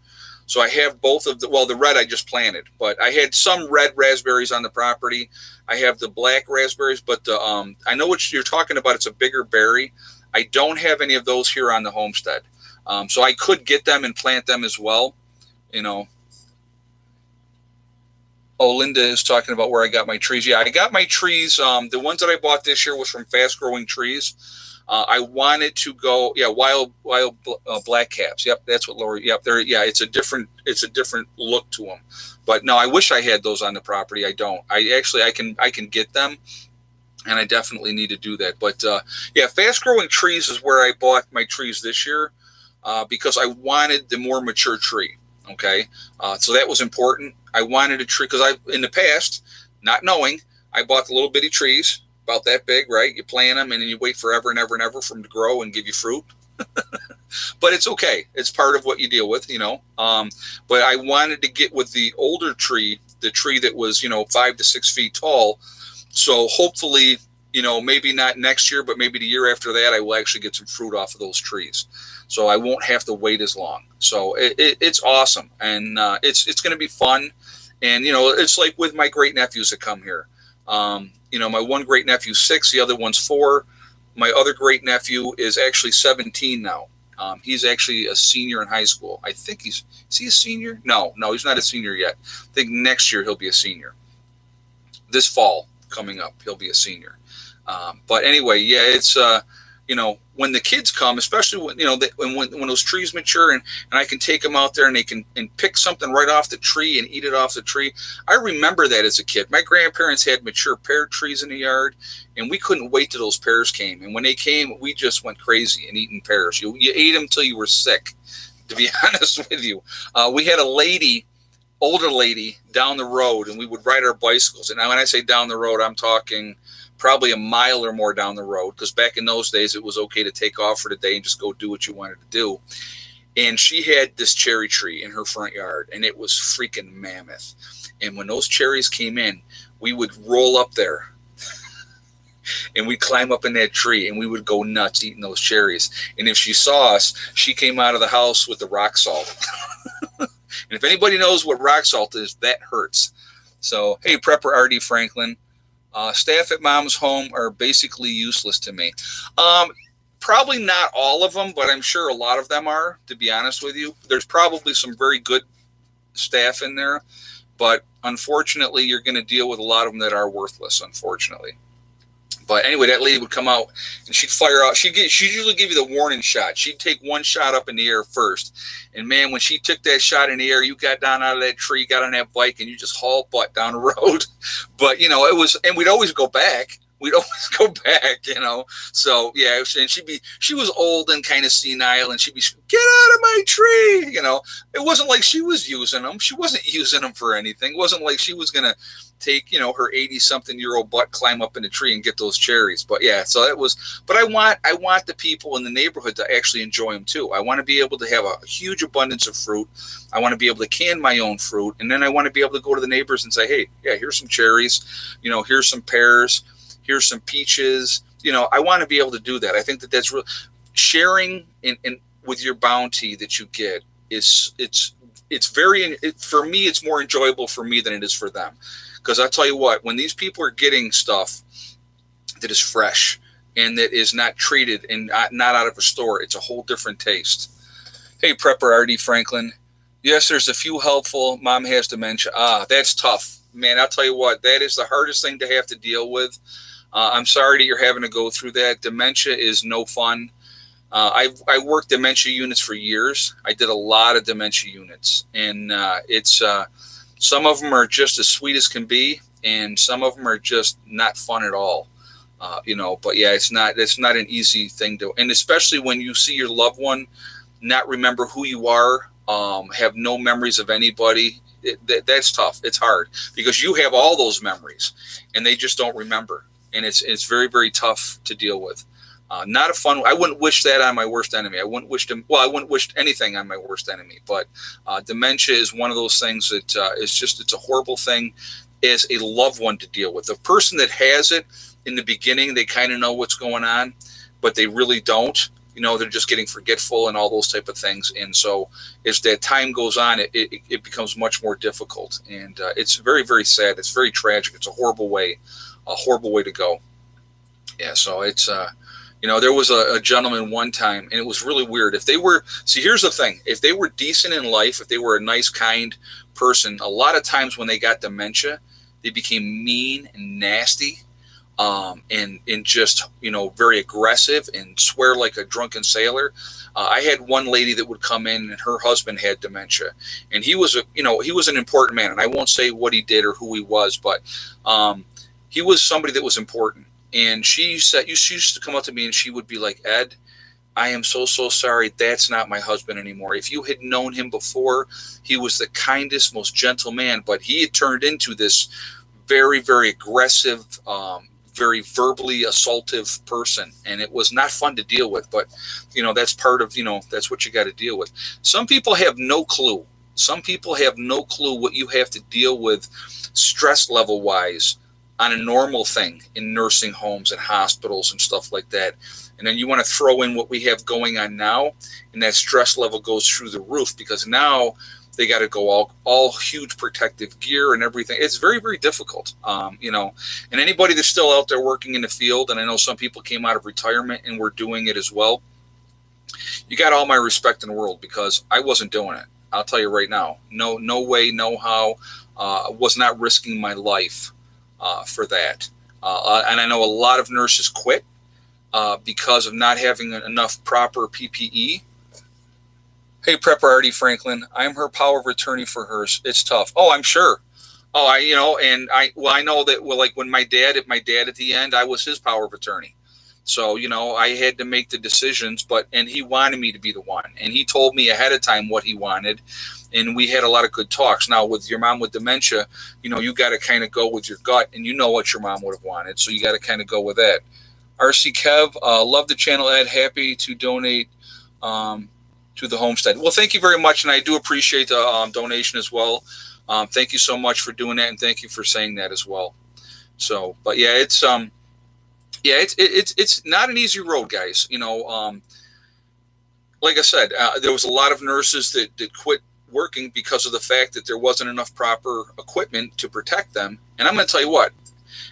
A: So I have both of the red I just planted, but I had some red raspberries on the property. I have the black raspberries, but I know what you're talking about. It's a bigger berry. I don't have any of those here on the homestead. So I could get them and plant them as well, Oh, Linda is talking about where I got my trees. Yeah, I got my trees. The ones that I bought this year was from Fast Growing Trees. I wanted to go, wild black caps. Yep, that's what Lori. Yep, it's a different look to them. But no, I wish I had those on the property. I don't. I can get them, and I definitely need to do that. But Fast Growing Trees is where I bought my trees this year because I wanted the more mature tree. Okay, so that was important. I wanted a tree because in the past, not knowing, I bought the little bitty trees about that big, right? You plant them and then you wait forever and ever and ever for them to grow and give you fruit. But it's okay. It's part of what you deal with, But I wanted to get with the older tree, the tree that was, 5 to 6 feet tall. So hopefully, maybe not next year, but maybe the year after that, I will actually get some fruit off of those trees. So I won't have to wait as long. So it's awesome. And it's going to be fun. And, it's like with my great nephews that come here. My one great nephew's 6, the other one's 4. My other great nephew is actually 17 now. He's actually a senior in high school. I think is he a senior? No, he's not a senior yet. I think next year he'll be a senior. This fall coming up, he'll be a senior. But anyway, it's, when the kids come, especially when those trees mature and I can take them out there and they can pick something right off the tree and eat it off the tree. I remember that as a kid. My grandparents had mature pear trees in the yard and we couldn't wait till those pears came. And when they came, we just went crazy and eating pears. You ate them till you were sick, to be honest with you. We had a older lady down the road and we would ride our bicycles. And when I say down the road, I'm talking probably a mile or more down the road, because back in those days it was okay to take off for the day and just go do what you wanted to do. And she had this cherry tree in her front yard and it was freaking mammoth. And when those cherries came in, we would roll up there and we'd climb up in that tree and we would go nuts eating those cherries. And if she saw us, she came out of the house with the rock salt. And if anybody knows what rock salt is, that hurts. So, hey, Prepper R.D. Franklin. Staff at Mom's home are basically useless to me. Probably not all of them, but I'm sure a lot of them are, to be honest with you. There's probably some very good staff in there, but unfortunately, you're going to deal with a lot of them that are worthless, unfortunately. But anyway, that lady would come out and she'd fire out. She'd usually give you the warning shot. She'd take one shot up in the air first. And man, when she took that shot in the air, you got down out of that tree, got on that bike, and you just hauled butt down the road. But, you know, it was, and we'd always go back. We'd always go back, you know. So, yeah, and she was old and kind of senile, and she'd be, get out of my tree, you know. It wasn't like she was using them. She wasn't using them for anything. It wasn't like she was going to take, you know, her 80-something-year-old butt, climb up in a tree and get those cherries. But yeah, so that was, but I want the people in the neighborhood to actually enjoy them too. I want to be able to have a huge abundance of fruit. I want to be able to can my own fruit. And then I want to be able to go to the neighbors and say, hey, yeah, here's some cherries, you know, here's some pears, here's some peaches. You know, I want to be able to do that. I think that that's real. Sharing in with your bounty that you get is, for me, it's more enjoyable for me than it is for them. Because I'll tell you what, when these people are getting stuff that is fresh and that is not treated and not out of a store, it's a whole different taste. Hey, Prepper Artie Franklin. Yes, there's a few helpful. Mom has dementia. That's tough. Man, I'll tell you what, that is the hardest thing to have to deal with. I'm sorry that you're having to go through that. Dementia is no fun. I worked dementia units for years. I did a lot of dementia units. And some of them are just as sweet as can be, and some of them are just not fun at all. You know, but yeah, it's not an easy thing to, and especially when you see your loved one not remember who you are, have no memories of anybody. That's tough. It's hard because you have all those memories and they just don't remember. And it's very, very tough to deal with. Not a fun. I wouldn't wish that on my worst enemy. I wouldn't wish anything on my worst enemy. But dementia is one of those things that it's a horrible thing as a loved one to deal with. The person that has it in the beginning, they kind of know what's going on, but they really don't. You know, they're just getting forgetful and all those type of things. And so as that time goes on, it becomes much more difficult. And it's very, very sad. It's very tragic. It's a horrible way to go. Yeah. So it's, you know, there was a gentleman one time, and it was really weird. Here's the thing. If they were decent in life, if they were a nice, kind person, a lot of times when they got dementia, they became mean and nasty, and just, you know, very aggressive and swear like a drunken sailor. I had one lady that would come in, and her husband had dementia, and he was an important man. And I won't say what he did or who he was, but he was somebody that was important. And she used to come up to me and she would be like, Ed, I am so sorry. That's not my husband anymore. If you had known him before, he was the kindest, most gentle man, but he had turned into this very, very aggressive, very verbally assaultive person. And it was not fun to deal with, but you know, that's part of, you know, that's what you got to deal with. Some people have no clue. Some people have no clue what you have to deal with stress level wise on a normal thing in nursing homes and hospitals and stuff like that. And then you want to throw in what we have going on now, and that stress level goes through the roof because now they got to go all huge protective gear and everything. It's very, very difficult, you know, and anybody that's still out there working in the field, and I know some people came out of retirement and were doing it as well. You got all my respect in the world because I wasn't doing it. I'll tell you right now, no way, no how. I was not risking my life for that. And I know a lot of nurses quit because of not having enough proper PPE. Hey, Prepper Artie Franklin, I'm her power of attorney for hers. It's tough. Oh, I'm sure. Oh, I know that, well, like when my dad at the end, I was his power of attorney. So, you know, I had to make the decisions, and he wanted me to be the one. And he told me ahead of time what he wanted. And we had a lot of good talks. Now, with your mom with dementia, you know, you got to kind of go with your gut, and you know what your mom would have wanted. So you got to kind of go with that. RC Kev, love the channel, Ed. Happy to donate to the Homestead. Well, thank you very much. And I do appreciate the donation as well. Thank you so much for doing that. And thank you for saying that as well. So, but yeah, it's not an easy road, guys. You know, like I said, there was a lot of nurses that quit working because of the fact that there wasn't enough proper equipment to protect them. And I'm going to tell you what,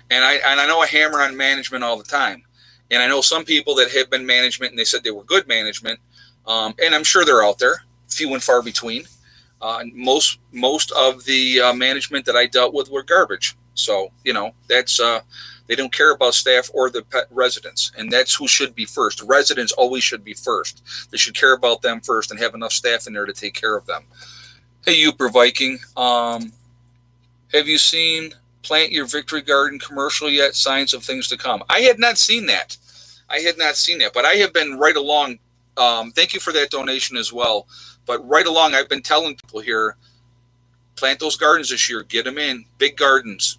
A: and I know I hammer on management all the time. And I know some people that have been management and they said they were good management. And I'm sure they're out there, few and far between. Most of the management that I dealt with were garbage. So, you know, that's They don't care about staff or the pet residents, and that's who should be first. Residents always should be first. They should care about them first and have enough staff in there to take care of them. Hey, Uper Viking, have you seen Plant Your Victory Garden commercial yet? Signs of things to come. I had not seen that. But I have been right along. Thank you for that donation as well. But right along, I've been telling people here, plant those gardens this year. Get them in. Big gardens.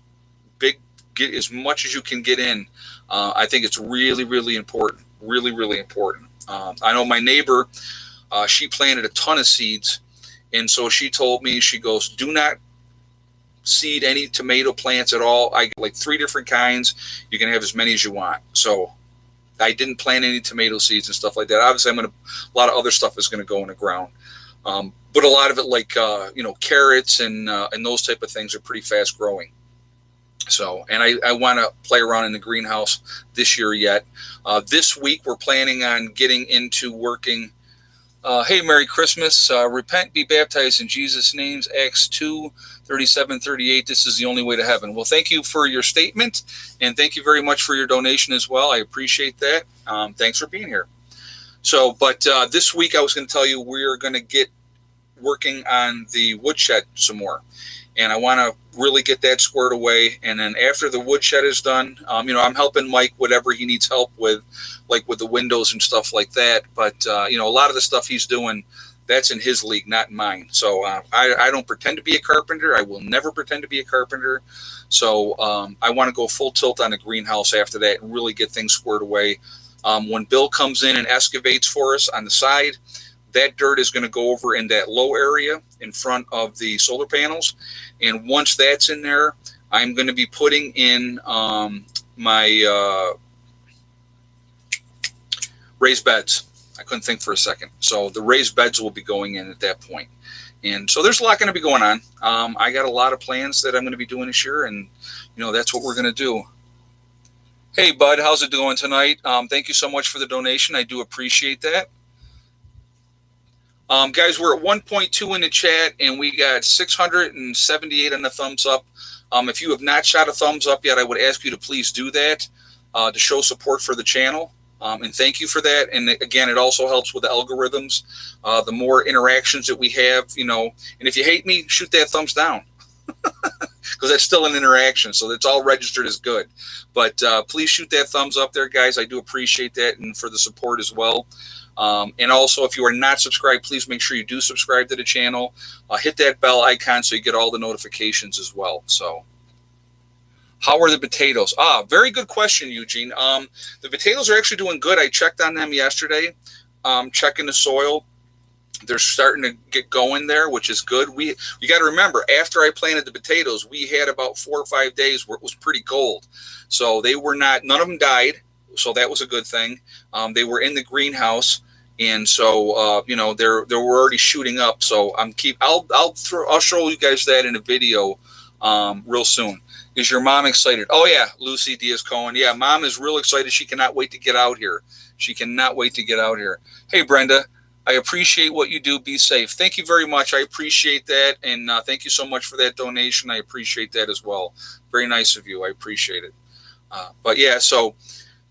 A: Get as much as you can get in. I think it's really, really important. Really, really important. I know my neighbor, she planted a ton of seeds. And so she told me, she goes, do not seed any tomato plants at all. I get like 3 different kinds. You can have as many as you want. So I didn't plant any tomato seeds and stuff like that. Obviously, a lot of other stuff is going to go in the ground. But a lot of it, like, carrots and those type of things are pretty fast growing. So, and I want to play around in the greenhouse this year yet. This week, we're planning on getting into working. Hey, Merry Christmas. Repent, be baptized in Jesus' names. Acts 2:37-38. This is the only way to heaven. Well, thank you for your statement, and thank you very much for your donation as well. I appreciate that. Thanks for being here. So, but this week I was going to tell you we're going to get working on the woodshed some more. And I want to really get that squared away. And then after the woodshed is done, I'm helping Mike whatever he needs help with, like with the windows and stuff like that. But, a lot of the stuff he's doing, that's in his league, not in mine. So I don't pretend to be a carpenter. I will never pretend to be a carpenter. So I want to go full tilt on the greenhouse after that and really get things squared away. When Bill comes in and excavates for us on the side, that dirt is going to go over in that low area in front of the solar panels. And once that's in there, I'm going to be putting in my raised beds. I couldn't think for a second. So the raised beds will be going in at that point. And so there's a lot going to be going on. I got a lot of plans that I'm going to be doing this year. And, that's what we're going to do. Hey, bud, how's it going tonight? Thank you so much for the donation. I do appreciate that. Guys, we're at 1.2 in the chat, and we got 678 on the thumbs up. If you have not shot a thumbs up yet, I would ask you to please do that to show support for the channel. And thank you for that. And again, it also helps with the algorithms. The more interactions that we have, and if you hate me, shoot that thumbs down. Because that's still an interaction, so it's all registered as good. But please shoot that thumbs up there, guys. I do appreciate that, and for the support as well. And also, if you are not subscribed, please make sure you do subscribe to the channel. Hit that bell icon so you get all the notifications as well. So, how are the potatoes? Very good question, Eugene. The potatoes are actually doing good. I checked on them yesterday, checking the soil. They're starting to get going there, which is good. You got to remember, after I planted the potatoes, we had about 4 or 5 days where it was pretty cold. So they were not, none of them died. So that was a good thing. They were in the greenhouse, and so they were already shooting up. So I'll show you guys that in a video real soon. Is your mom excited? Oh yeah, Lucy Diaz-Cohen. Yeah, mom is real excited. She cannot wait to get out here. Hey Brenda, I appreciate what you do. Be safe. Thank you very much. I appreciate that, and thank you so much for that donation. I appreciate that as well. Very nice of you. I appreciate it. But yeah, so.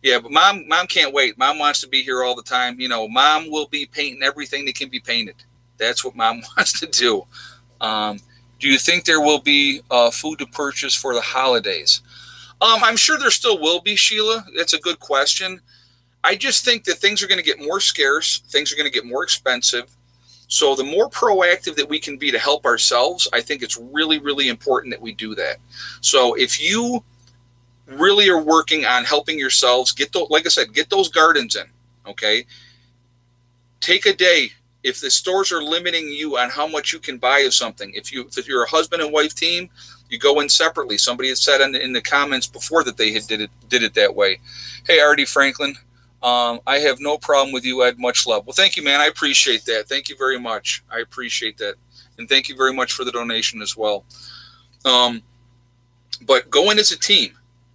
A: Yeah, but mom can't wait. Mom wants to be here all the time. Mom will be painting everything that can be painted. That's what mom wants to do. Do you think there will be food to purchase for the holidays? I'm sure there still will be, Sheila. That's a good question. I just think that things are going to get more scarce. Things are going to get more expensive. So the more proactive that we can be to help ourselves, I think it's really, really important that we do that. So if you really are working on helping yourselves, like I said, get those gardens in, okay? Take a day. If the stores are limiting you on how much you can buy of something, if you're a husband and wife team, you go in separately. Somebody had said in the comments before that they did it that way. Hey, Artie Franklin, I have no problem with you, Ed. Much love. Well, thank you, man. I appreciate that. Thank you very much. I appreciate that. And thank you very much for the donation as well. But go in as a team.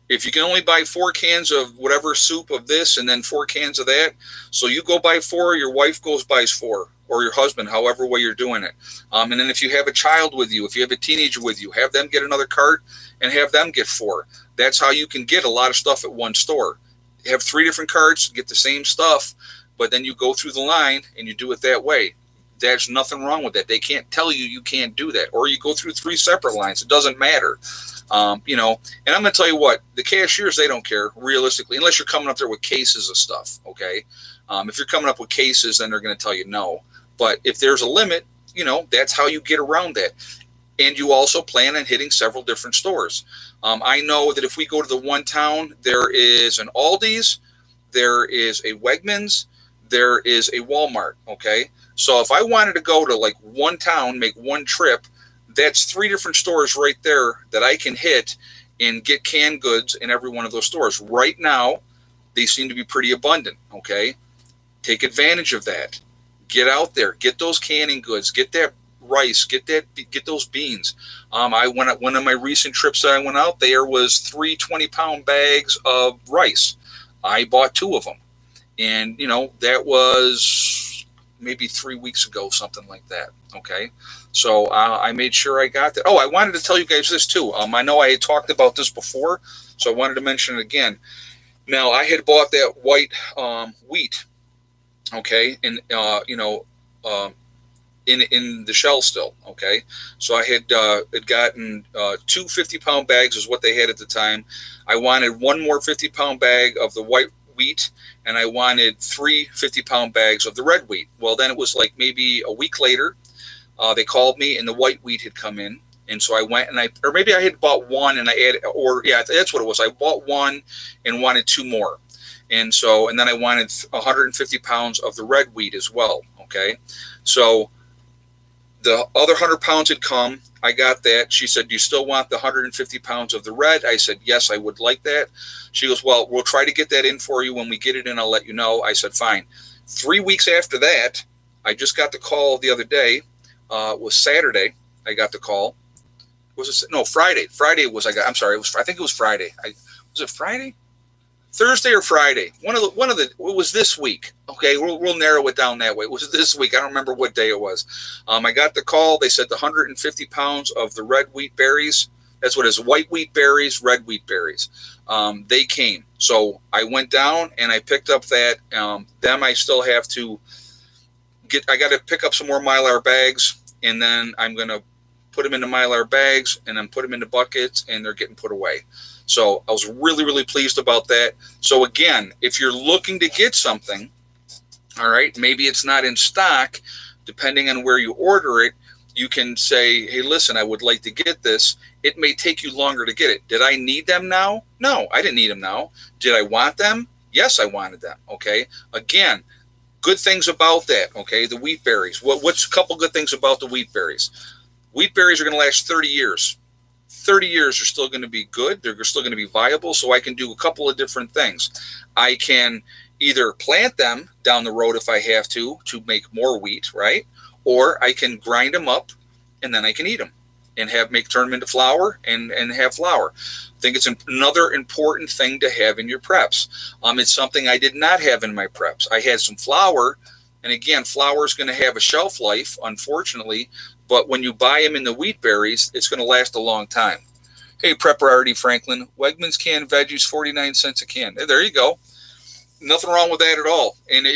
A: If you can only buy 4 cans of whatever soup of this and then 4 cans of that, so you go buy 4, your wife buys 4, or your husband, however way you're doing it. And then if you have a child with you, if you have a teenager with you, have them get another cart and have them get 4. That's how you can get a lot of stuff at one store. Have 3 different carts, get the same stuff, but then you go through the line and you do it that way. There's nothing wrong with that. They can't tell you you can't do that. Or you go through 3 separate lines. It doesn't matter. You know, and I'm going to tell you what, the cashiers, they don't care realistically, unless you're coming up there with cases of stuff. Okay. If you're coming up with cases, then they're going to tell you no. But if there's a limit, you know, that's how you get around that. And you also plan on hitting several different stores. I know that if we go to the one town, there is an Aldi's, there is a Wegmans, there is a Walmart. Okay. So if I wanted to go to like one town, make one trip, that's 3 different stores right there that I can hit and get canned goods in every one of those stores. Right now, they seem to be pretty abundant. Okay. Take advantage of that. Get out there, get those canning goods, get that rice, get those beans. I went one of my recent trips that I went out there was 3 20-pound bags of rice. I bought 2 of them. And, you know, that was maybe 3 weeks ago, something like that. Okay. So I made sure I got that. Oh, I wanted to tell you guys this too. I know I had talked about this before, so I wanted to mention it again. Now, I had bought that white wheat, okay, and you know, in the shell still, okay. So I had gotten 2 50-pound bags is what they had at the time. I wanted 1 more 50-pound bag of the white wheat, and I wanted 3 50-pound bags of the red wheat. Well, then it was like maybe a week later, they called me and the white wheat had come in. And so I went and or maybe I had bought 1 and I added, or yeah, that's what it was. I bought 1 and wanted 2 more. And so, and then I wanted 150 pounds of the red wheat as well. Okay. So the other 100 pounds had come. I got that. She said, do you still want the 150 pounds of the red? I said, yes, I would like that. She goes, well, we'll try to get that in for you. When we get it in, I'll let you know. I said, fine. 3 weeks after that, I just got the call the other day. It was Saturday. I got the call. Was it? No, Friday. Friday was, I'm sorry. I think it was Friday. Was it Friday? Thursday or Friday? One of the. It was this week. Okay, we'll narrow it down that way. It was this week. I don't remember what day it was. I got the call. They said the 150 pounds of the red wheat berries. That's what it is. White wheat berries, red wheat berries. They came. So I went down and I picked up that. Them I still have to get. I got to pick up some more Mylar bags, and then I'm gonna put them into Mylar bags and then put them into buckets, and they're getting put away. So I was really, really pleased about that. So again, if you're looking to get something, all right, maybe it's not in stock, depending on where you order it, you can say, hey, listen, I would like to get this. It may take you longer to get it. Did I need them now? No, I didn't need them now. Did I want them? Yes, I wanted them. Okay. Again, good things about that. Okay. The wheat berries. What's a couple good things about the wheat berries? Wheat berries are going to last 30 years. 30 years are still going to be good. They're still going to be viable. So I can do a couple of different things. I can either plant them down the road if I have to make more wheat, right? Or I can grind them up and then I can eat them and turn them into flour and have flour. I think it's another important thing to have in your preps. It's something I did not have in my preps. I had some flour, and again, flour is going to have a shelf life, unfortunately. But when you buy them in the wheat berries, it's going to last a long time. Hey, Prepper Artie Franklin, Wegmans canned veggies, 49 cents a can. There you go. Nothing wrong with that at all. And,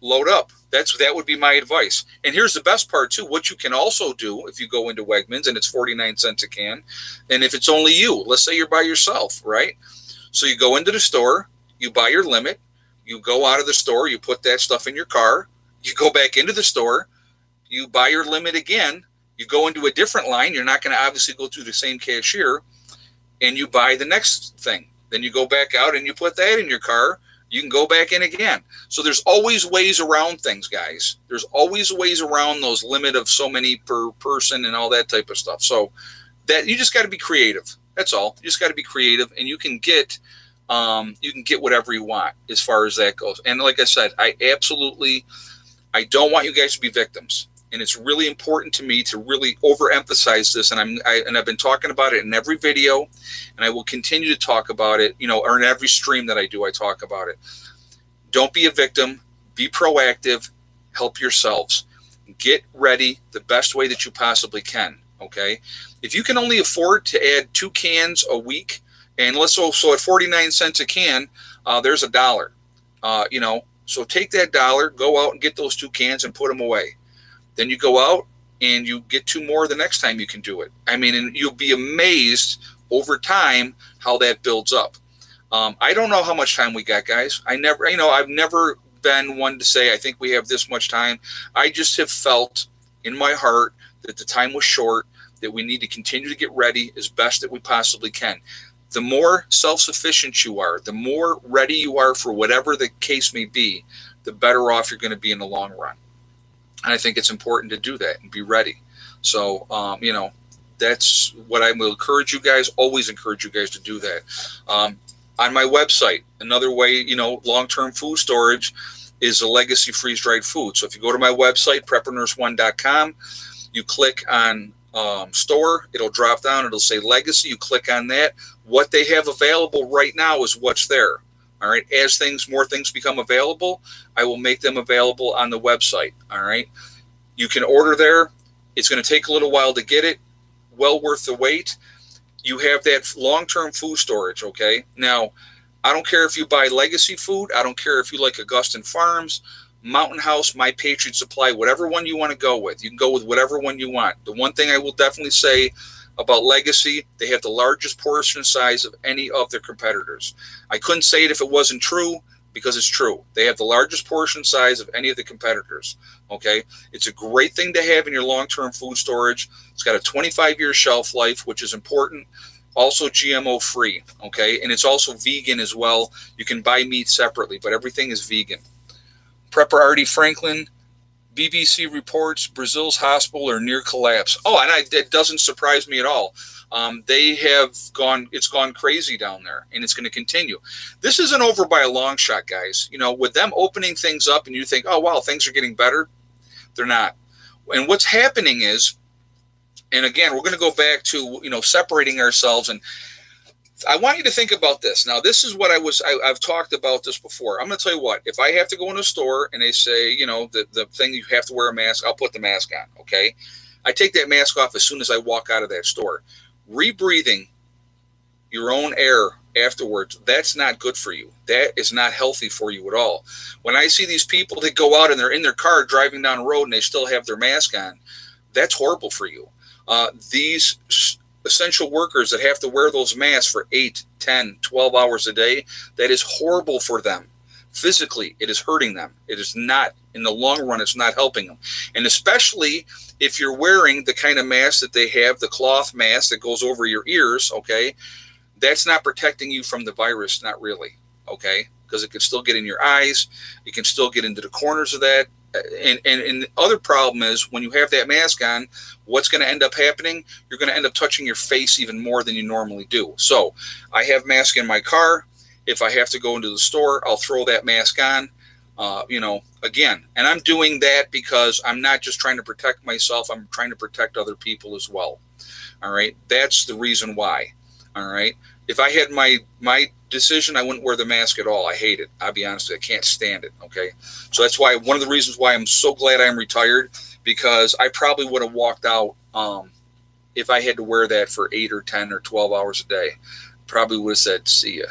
A: load up. That would be my advice. And here's the best part, too. What you can also do if you go into Wegmans and it's 49 cents a can, and if it's only you, let's say you're by yourself, right? So you go into the store, you buy your limit, you go out of the store, you put that stuff in your car, you go back into the store, you buy your limit again, you go into a different line, you're not going to obviously go through the same cashier, and you buy the next thing. Then you go back out and you put that in your car, you can go back in again. So there's always ways around things, guys. There's always ways around those limit of so many per person and all that type of stuff. So that you just got to be creative. That's all. You just got to be creative, and you can get whatever you want as far as that goes. And like I said, I don't want you guys to be victims. And it's really important to me to really overemphasize this. And I've been talking about it in every video, and I will continue to talk about it, or in every stream that I do, I talk about it. Don't be a victim. Be proactive. help yourselves. Get ready the best way that you possibly can, okay? If you can only afford to add 2 cans a week, and let's also at 49 cents a can, there's $1. So take that $1, go out and get those 2 cans and put them away. Then you go out and you get 2 more the next time you can do it. I mean, and you'll be amazed over time how that builds up. I don't know how much time we got, guys. I've never been one to say, I think we have this much time. I just have felt in my heart that the time was short, that we need to continue to get ready as best that we possibly can. The more self-sufficient you are, the more ready you are for whatever the case may be, the better off you're going to be in the long run. And I think it's important to do that and be ready. So, that's what I will encourage you guys, always encourage you guys to do that. On my website, another way, long-term food storage is a legacy freeze-dried food. So if you go to my website, preppernurse1.com, you click on store, it'll drop down, it'll say legacy. You click on that. What they have available right now is what's there. All right. As more things become available, I will make them available on the website. All right. You can order there. It's going to take a little while to get it. Well worth the wait. You have that long-term food storage, okay? Now, I don't care if you buy legacy food. I don't care if you like Augustin Farms, Mountain House, My Patriot Supply, whatever one you want to go with. You can go with whatever one you want. The one thing I will definitely say about legacy, they have the largest portion size of any of their competitors. I couldn't say it if it wasn't true, because it's true. They have the largest portion size of any of the competitors, okay? It's a great thing to have in your long-term food storage. It's got a 25-year shelf life, which is important. Also GMO-free, okay? And it's also vegan as well. You can buy meat separately, but everything is vegan. Prepper Artie Franklin, BBC reports Brazil's hospital are near collapse. Oh, and it doesn't surprise me at all. It's gone crazy down there, and it's going to continue. This isn't over by a long shot, guys. With them opening things up and you think, oh, wow, things are getting better. They're not. And what's happening is, and again, we're going to go back to, separating ourselves. And I want you to think about this. Now, this is what I've talked about this before. I'm going to tell you what, if I have to go in a store and they say, the thing you have to wear a mask, I'll put the mask on. Okay. I take that mask off as soon as I walk out of that store. Rebreathing your own air afterwards, that's not good for you. That is not healthy for you at all. When I see these people that go out and they're in their car driving down the road and they still have their mask on, that's horrible for you. These essential workers that have to wear those masks for 8, 10, 12 hours a day, that is horrible for them. Physically, it is hurting them. It is not, in the long run, it's not helping them. And especially if you're wearing the kind of mask that they have, the cloth mask that goes over your ears, okay, that's not protecting you from the virus, not really, okay, because it can still get in your eyes. It can still get into the corners of that. And the other problem is when you have that mask on, what's going to end up happening? You're going to end up touching your face even more than you normally do. So I have mask in my car. If I have to go into the store, I'll throw that mask on, again. And I'm doing that because I'm not just trying to protect myself. I'm trying to protect other people as well. All right. That's the reason why. All right. If I had my decision, I wouldn't wear the mask at all. I hate it. I'll be honest with you. I can't stand it. Okay. So that's why one of the reasons why I'm so glad I'm retired, because I probably would have walked out if I had to wear that for 8 or 10 or 12 hours a day. Probably would have said, see ya.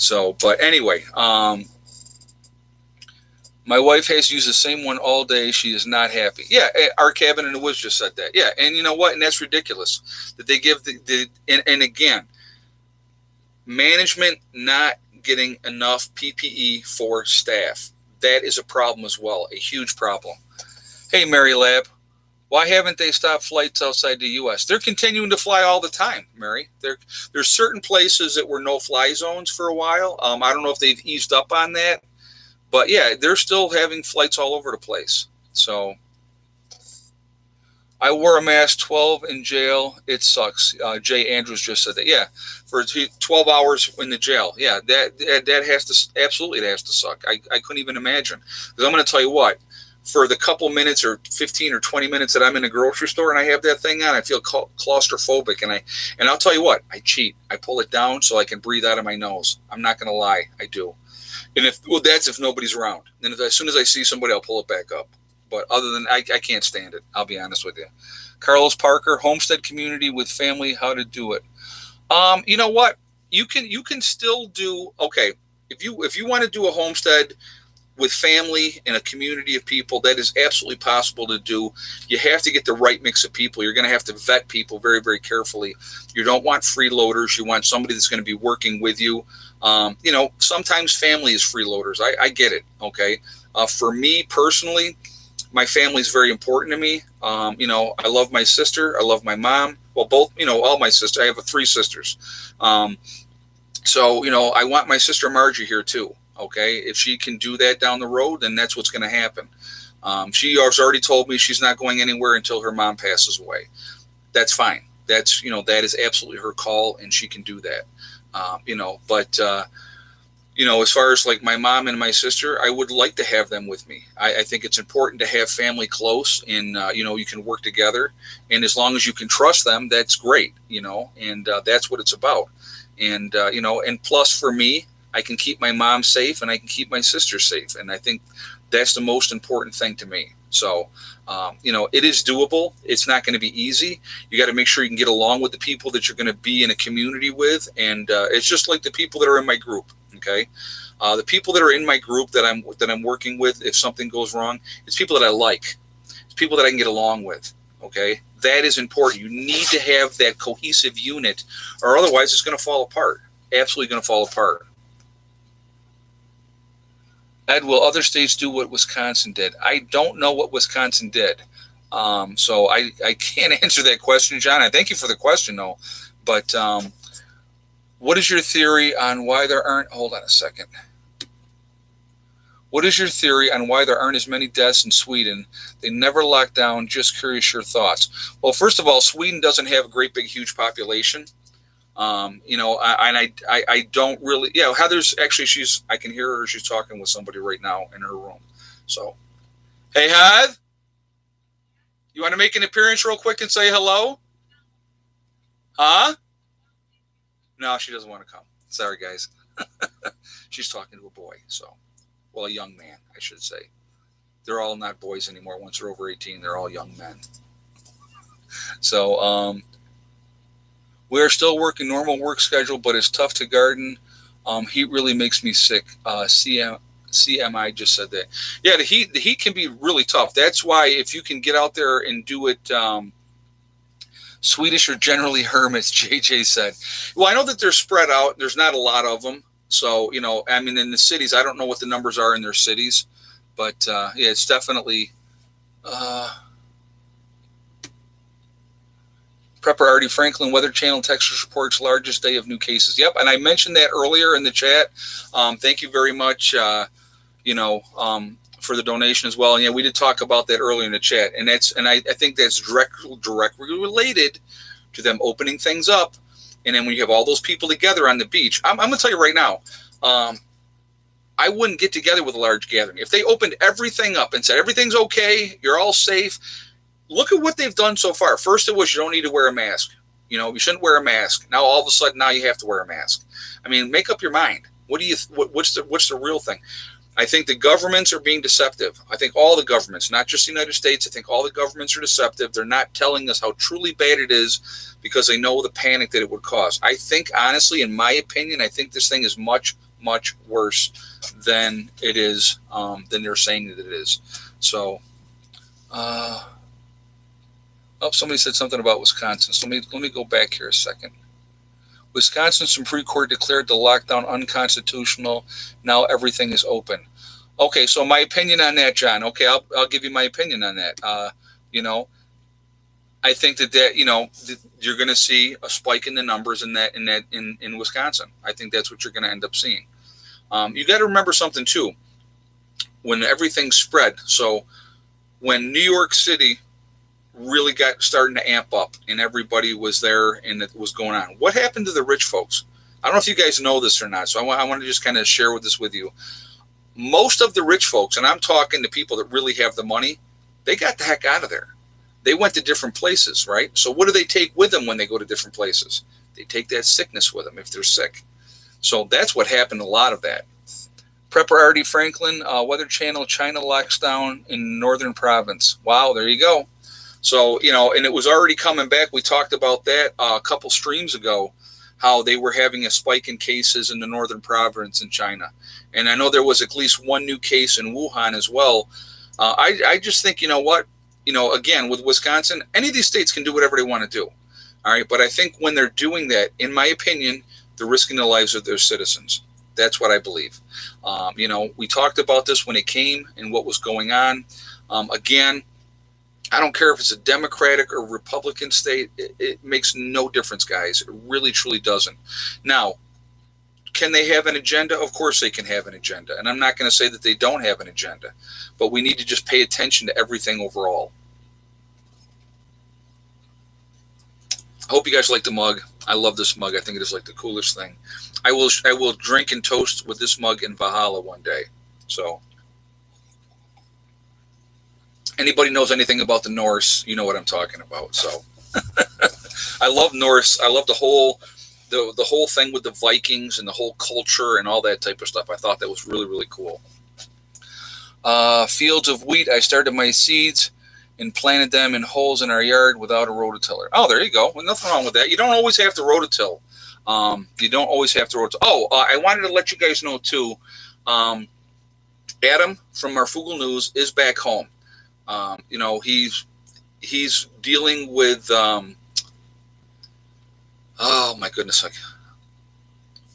A: So, but anyway, my wife has used the same one all day. She is not happy. Yeah, our cabin in the woods just said that. Yeah, and you know what? And that's ridiculous that they give and again, management not getting enough PPE for staff. That is a problem as well, a huge problem. Hey, Mary Lab, why haven't they stopped flights outside the U.S.? They're continuing to fly all the time, Mary. There's certain places that were no-fly zones for a while. I don't know if they've eased up on that. But, yeah, they're still having flights all over the place. So I wore a mask 12 in jail. It sucks. Jay Andrews just said that. Yeah, for 12 hours in the jail. Yeah, that has to – absolutely it has to suck. I couldn't even imagine. Because I'm going to tell you what. For the couple minutes or 15 or 20 minutes that I'm in a grocery store and I have that thing on, I feel claustrophobic. And I'll tell you what, I cheat. I pull it down so I can breathe out of my nose. I'm not going to lie. I do. And that's if nobody's around. And as soon as I see somebody, I'll pull it back up. But other than I can't stand it. I'll be honest with you. Carlos Parker, homestead community with family, how to do it. You know what? You can still do, okay. If you want to do a homestead with family and a community of people, that is absolutely possible to do. You have to get the right mix of people. You're going to have to vet people very, very carefully. You don't want freeloaders. You want somebody that's going to be working with you. Sometimes family is freeloaders. I get it. Okay. For me personally, my family is very important to me. I love my sister. I love my mom. Well, both, all my sisters. I have 3 sisters. So, I want my sister Margie here too. Okay. If she can do that down the road, then that's what's going to happen. She has already told me she's not going anywhere until her mom passes away. That's fine. That's, that is absolutely her call, and she can do that. As far as like my mom and my sister, I would like to have them with me. I think it's important to have family close, and, you can work together, and as long as you can trust them, that's great, and that's what it's about. And, and plus for me, I can keep my mom safe and I can keep my sister safe. And I think that's the most important thing to me. So, it is doable. It's not going to be easy. You got to make sure you can get along with the people that you're going to be in a community with. And it's just like the people that are in my group. Okay. The people that are in my group that I'm working with, if something goes wrong, it's people that I like. It's people that I can get along with. Okay. That is important. You need to have that cohesive unit, or otherwise it's going to fall apart. Absolutely going to fall apart. Ed, will other states do what Wisconsin did? I don't know what Wisconsin did. So I can't answer that question, John. I thank you for the question, though. But what is your theory on why there aren't... Hold on a second. What is your theory on why there aren't as many deaths in Sweden? They never locked down. Just curious your thoughts. Well, first of all, Sweden doesn't have a great big huge population. I don't really, Heather's actually, I can hear her. She's talking with somebody right now in her room. So, hey, Heath, you want to make an appearance real quick and say hello? Huh? No, she doesn't want to come. Sorry, guys. She's talking to a boy. So, well, a young man, I should say. They're all not boys anymore. Once they're over 18, they're all young men. So, we are still working normal work schedule, but it's tough to garden. Heat really makes me sick. CMI just said that. Yeah, the heat can be really tough. That's why if you can get out there and do it, Swedish are generally hermits, JJ said. Well, I know that they're spread out. There's not a lot of them. So, in the cities, I don't know what the numbers are in their cities. But, it's definitely... Prepper Artie Franklin, Weather Channel, Texas reports largest day of new cases. Yep, and I mentioned that earlier in the chat. Thank you very much, for the donation as well. And yeah, we did talk about that earlier in the chat, and I think that's directly related to them opening things up. And then when you have all those people together on the beach, I'm going to tell you right now, I wouldn't get together with a large gathering if they opened everything up and said everything's okay, you're all safe. Look at what they've done so far. First, it was you don't need to wear a mask. You shouldn't wear a mask. Now, all of a sudden, now you have to wear a mask. I mean, make up your mind. What's the real thing? I think the governments are being deceptive. I think all the governments, not just the United States, I think all the governments are deceptive. They're not telling us how truly bad it is because they know the panic that it would cause. I think, honestly, in my opinion, I think this thing is much, much worse than it is, than they're saying that it is. So, somebody said something about Wisconsin. So let me go back here a second. Wisconsin Supreme Court declared the lockdown unconstitutional. Now everything is open. Okay, so my opinion on that, John. Okay, I'll give you my opinion on that. I think that you're going to see a spike in the numbers in Wisconsin. I think that's what you're going to end up seeing. You got to remember something too. When everything spread, so when New York City really got starting to amp up and everybody was there and it was going on, what happened to the rich folks? I don't know if you guys know this or not, so I want to just kind of share this with you. Most of the rich folks, and I'm talking to people that really have the money, they got the heck out of there. They went to different places, right? So what do they take with them when they go to different places? They take that sickness with them if they're sick. So that's what happened, a lot of that. Prepper Artie Franklin, Weather Channel, China locks down in northern province. Wow, there you go. So, and it was already coming back. We talked about that a couple streams ago, how they were having a spike in cases in the northern province in China. And I know there was at least one new case in Wuhan as well. I just think, again, with Wisconsin, any of these states can do whatever they want to do. All right. But I think when they're doing that, in my opinion, they're risking the lives of their citizens. That's what I believe. We talked about this when it came and what was going on. Again, I don't care if it's a Democratic or Republican state. It makes no difference, guys. It really, truly doesn't. Now, can they have an agenda? Of course they can have an agenda. And I'm not going to say that they don't have an agenda. But we need to just pay attention to everything overall. I hope you guys like the mug. I love this mug. I think it is like the coolest thing. I will drink and toast with this mug in Valhalla one day. So anybody knows anything about the Norse, you know what I'm talking about. So I love Norse. I love the whole thing with the Vikings and the whole culture and all that type of stuff. I thought that was really, really cool. Fields of wheat. I started my seeds and planted them in holes in our yard without a rototiller. Oh, there you go. Well, nothing wrong with that. You don't always have to rototill. You don't always have to rototill. Oh, I wanted to let you guys know too. Adam from our Fugel News is back home. He's dealing with. Oh my goodness,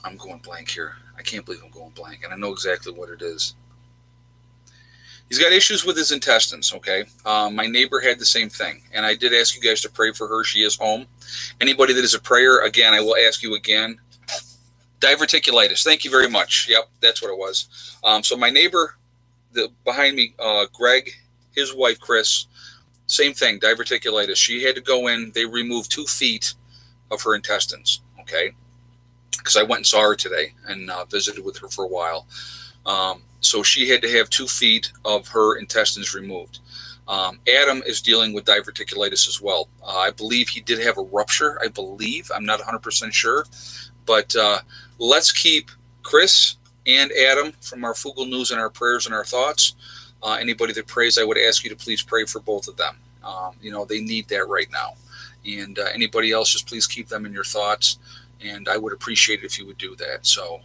A: I'm going blank here. I can't believe I'm going blank, and I know exactly what it is. He's got issues with his intestines, okay? My neighbor had the same thing, and I did ask you guys to pray for her. She is home. Anybody that is a prayer, again, I will ask you again. Diverticulitis. Thank you very much. Yep, that's what it was. So my neighbor behind me, Greg, his wife, Chris, same thing, diverticulitis. She had to go in. They removed 2 feet of her intestines, okay? Because I went and saw her today and visited with her for a while. So she had to have 2 feet of her intestines removed. Adam is dealing with diverticulitis as well. I believe he did have a rupture. I'm not 100% sure. But let's keep Chris and Adam from our Fugel News in our prayers and our thoughts. Anybody that prays, I would ask you to please pray for both of them. They need that right now. And anybody else, just please keep them in your thoughts. And I would appreciate it if you would do that. So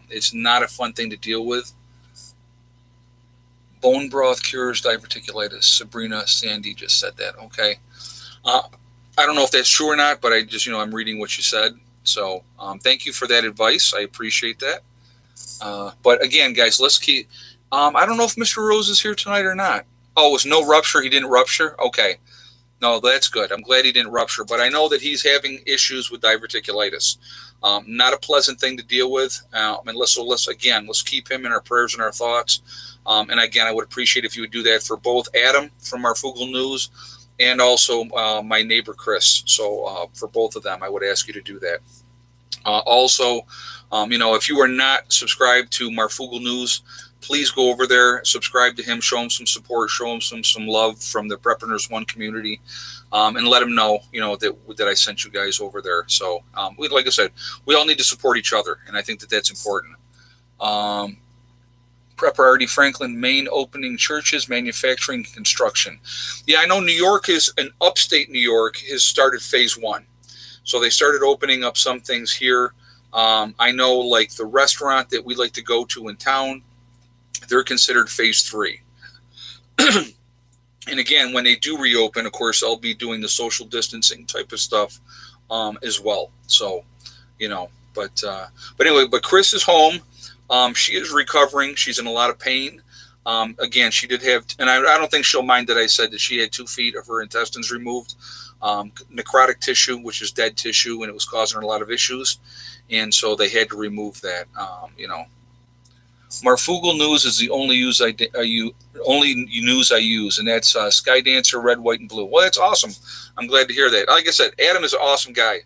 A: it's not a fun thing to deal with. Bone broth cures diverticulitis. Sabrina Sandy just said that. Okay. I don't know if that's true or not, but I just, I'm reading what you said. So thank you for that advice. I appreciate that. But again, guys, let's keep, I don't know if Mr. Rose is here tonight or not. Oh, it was no rupture. He didn't rupture. Okay. No, that's good. I'm glad he didn't rupture, but I know that he's having issues with diverticulitis. Not a pleasant thing to deal with. And let's keep him in our prayers and our thoughts. And again, I would appreciate if you would do that for both Adam from our Fugel News and also my neighbor Chris. So for both of them, I would ask you to do that. Also, if you are not subscribed to Marfugel News, please go over there, subscribe to him, show him some support, show him some love from the Prepperners One community, and let him know, that I sent you guys over there. So, like I said, we all need to support each other, and I think that that's important. Prepper Artie Franklin, Maine opening churches, manufacturing, construction. Yeah, I know New York upstate New York has started phase 1. So they started opening up some things here. I know like the restaurant that we like to go to in town, they're considered phase 3. And again, when they do reopen, of course, I'll be doing the social distancing type of stuff as well. So, but anyway, but Chris is home. She is recovering. She's in a lot of pain. Again, she did have, and I don't think she'll mind that I said that she had 2 feet of her intestines removed. Necrotic tissue, which is dead tissue, and it was causing her a lot of issues. And so they had to remove that, Marfugel News is the only news I use, and that's Sky Dancer, Red, White, and Blue. Well, that's awesome. I'm glad to hear that. Like I said, Adam is an awesome guy.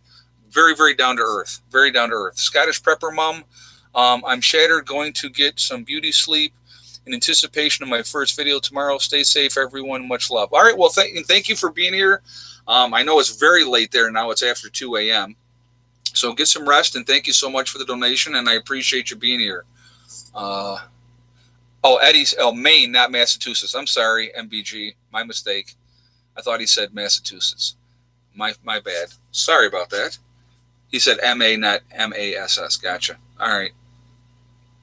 A: Very, very down to earth. Very down to earth. Scottish Prepper Mom. I'm shattered, going to get some beauty sleep in anticipation of my first video tomorrow. Stay safe, everyone. Much love. All right. Well, thank you for being here. I know it's very late there now. It's after 2 a.m. So get some rest, and thank you so much for the donation, and I appreciate you being here. Oh, Eddie's, Maine, not Massachusetts. I'm sorry, MBG. My mistake. I thought he said Massachusetts. My bad. Sorry about that. He said MA, not MASS. Gotcha. All right.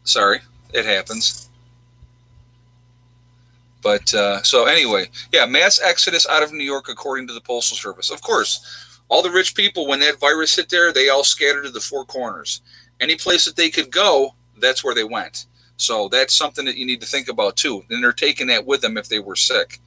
A: Sorry. It happens. But so anyway, yeah, mass exodus out of New York, according to the Postal Service. Of course, all the rich people, when that virus hit there, they all scattered to the four corners. Any place that they could go, that's where they went. So that's something that you need to think about too. And they're taking that with them if they were sick.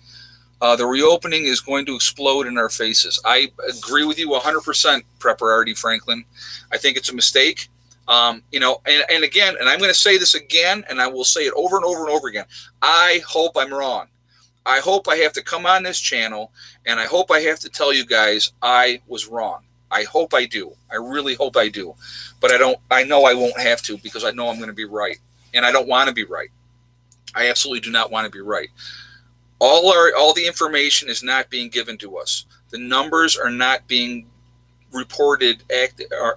A: The reopening is going to explode in our faces. I agree with you 100%, Prepper Artie Franklin. I think it's a mistake. You know, and again, and I'm going to say this again, and I will say it over and over and over again. I hope I'm wrong. I hope I have to come on this channel, and I hope I have to tell you guys I was wrong. I hope I do. I really hope I do. But I know I won't have to, because I know I'm going to be right. And I don't want to be right. I absolutely do not want to be right. All the information is not being given to us. The numbers are not being reported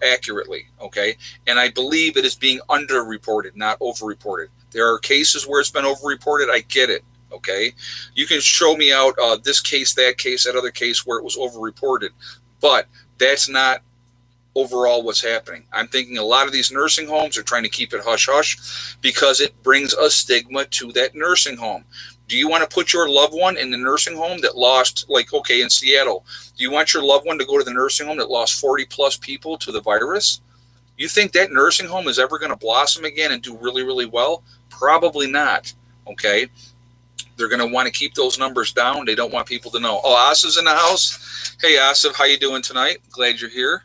A: accurately, okay? And I believe it is being underreported, not overreported. There are cases where it's been overreported. I get it, okay? You can show me out this case, that other case where it was overreported, but that's not overall what's happening. I'm thinking a lot of these nursing homes are trying to keep it hush-hush because it brings a stigma to that nursing home. Do you want to put your loved one in the nursing home that lost, like, okay, in Seattle, do you want your loved one to go to the nursing home that lost 40 plus people to the virus? You think that nursing home is ever going to blossom again and do really, really well? Probably not, okay? They're going to want to keep those numbers down. They don't want people to know. Oh, Asif's in the house. Hey, Asif, how you doing tonight? Glad you're here.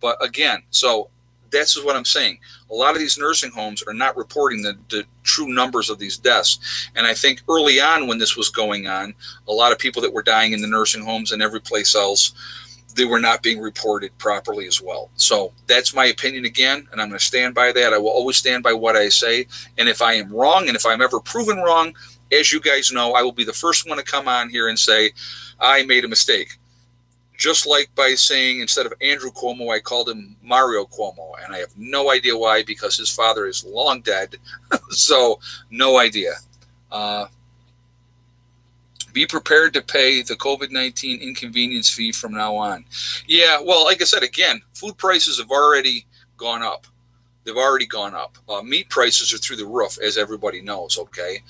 A: But again, so that's what I'm saying. A lot of these nursing homes are not reporting the true numbers of these deaths. And I think early on when this was going on, a lot of people that were dying in the nursing homes and every place else, they were not being reported properly as well. So that's my opinion again, and I'm going to stand by that. I will always stand by what I say. And if I am wrong, and if I'm ever proven wrong, as you guys know, I will be the first one to come on here and say, I made a mistake. Just like by saying, instead of Andrew Cuomo, I called him Mario Cuomo. And I have no idea why, because his father is long dead. So, no idea. Be prepared to pay the COVID-19 inconvenience fee from now on. Yeah, well, like I said, again, food prices have already gone up. They've already gone up. Meat prices are through the roof, as everybody knows, okay?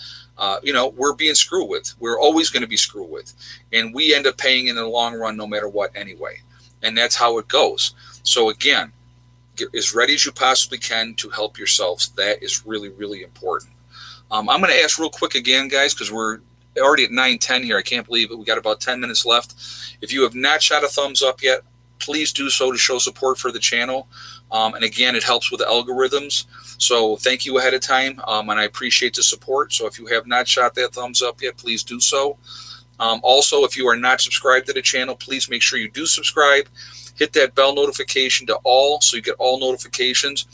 A: You know, we're being screwed with. We're always going to be screwed with. And we end up paying in the long run no matter what anyway. And that's how it goes. So again, get as ready as you possibly can to help yourselves. That is really, really important. I'm going to ask real quick again, guys, because we're already at 9:10 here. I can't believe it. We got about 10 minutes left. If you have not shot a thumbs up yet, please do so to show support for the channel. And again, it helps with the algorithms. So thank you ahead of time, and I appreciate the support. So if you have not shot that thumbs up yet, please do so. Also, if you are not subscribed to the channel, please make sure you do subscribe. Hit that bell notification to all so you get all notifications.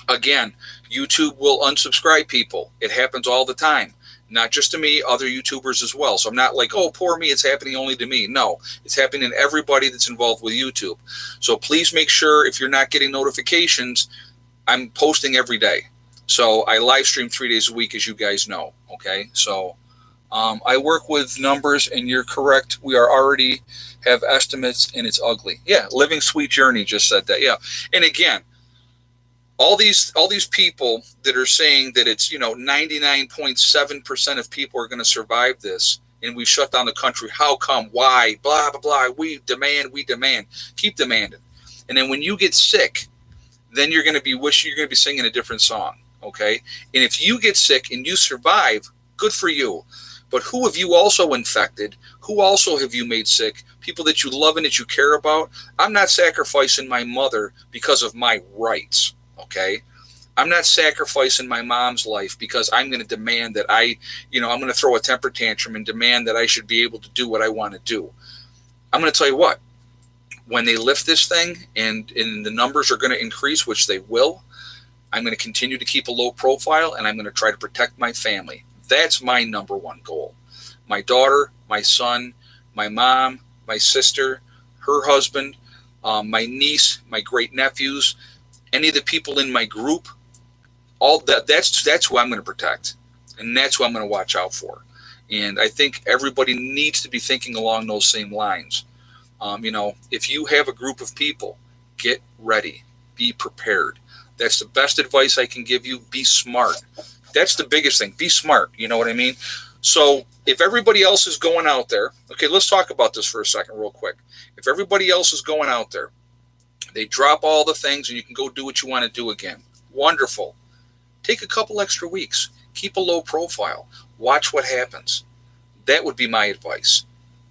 A: Again, YouTube will unsubscribe people. It happens all the time. Not just to me, other YouTubers as well. So I'm not like, oh, poor me, it's happening only to me. No, it's happening to everybody that's involved with YouTube. So please make sure if you're not getting notifications, I'm posting every day. So I live stream 3 days a week, as you guys know. Okay, so I work with numbers, and you're correct. We are already have estimates, and it's ugly. Yeah, Living Sweet Journey just said that. Yeah, and again, all these people that are saying that it's 99.7% of people are going to survive this, and we shut down the country. How come? Why? Blah blah blah. We demand. Keep demanding. And then when you get sick, then you're going to be singing a different song. Okay. And if you get sick and you survive, good for you. But who have you also infected? Who also have you made sick? People that you love and that you care about. I'm not sacrificing my mother because of my rights. Okay. I'm not sacrificing my mom's life because I'm going to demand that I'm going to throw a temper tantrum and demand that I should be able to do what I want to do. I'm going to tell you what, when they lift this thing and the numbers are going to increase, which they will, I'm going to continue to keep a low profile, and I'm going to try to protect my family. That's my number one goal. My daughter, my son, my mom, my sister, her husband, my niece, my great nephews, any of the people in my group, all that's who I'm going to protect. And that's what I'm going to watch out for. And I think everybody needs to be thinking along those same lines. If you have a group of people, get ready, be prepared. That's the best advice I can give you. Be smart. That's the biggest thing. Be smart. You know what I mean? So if everybody else is going out there, okay, let's talk about this for a second real quick. If everybody else is going out there, they drop all the things and you can go do what you want to do again. Wonderful. Take a couple extra weeks. Keep a low profile. Watch what happens. That would be my advice.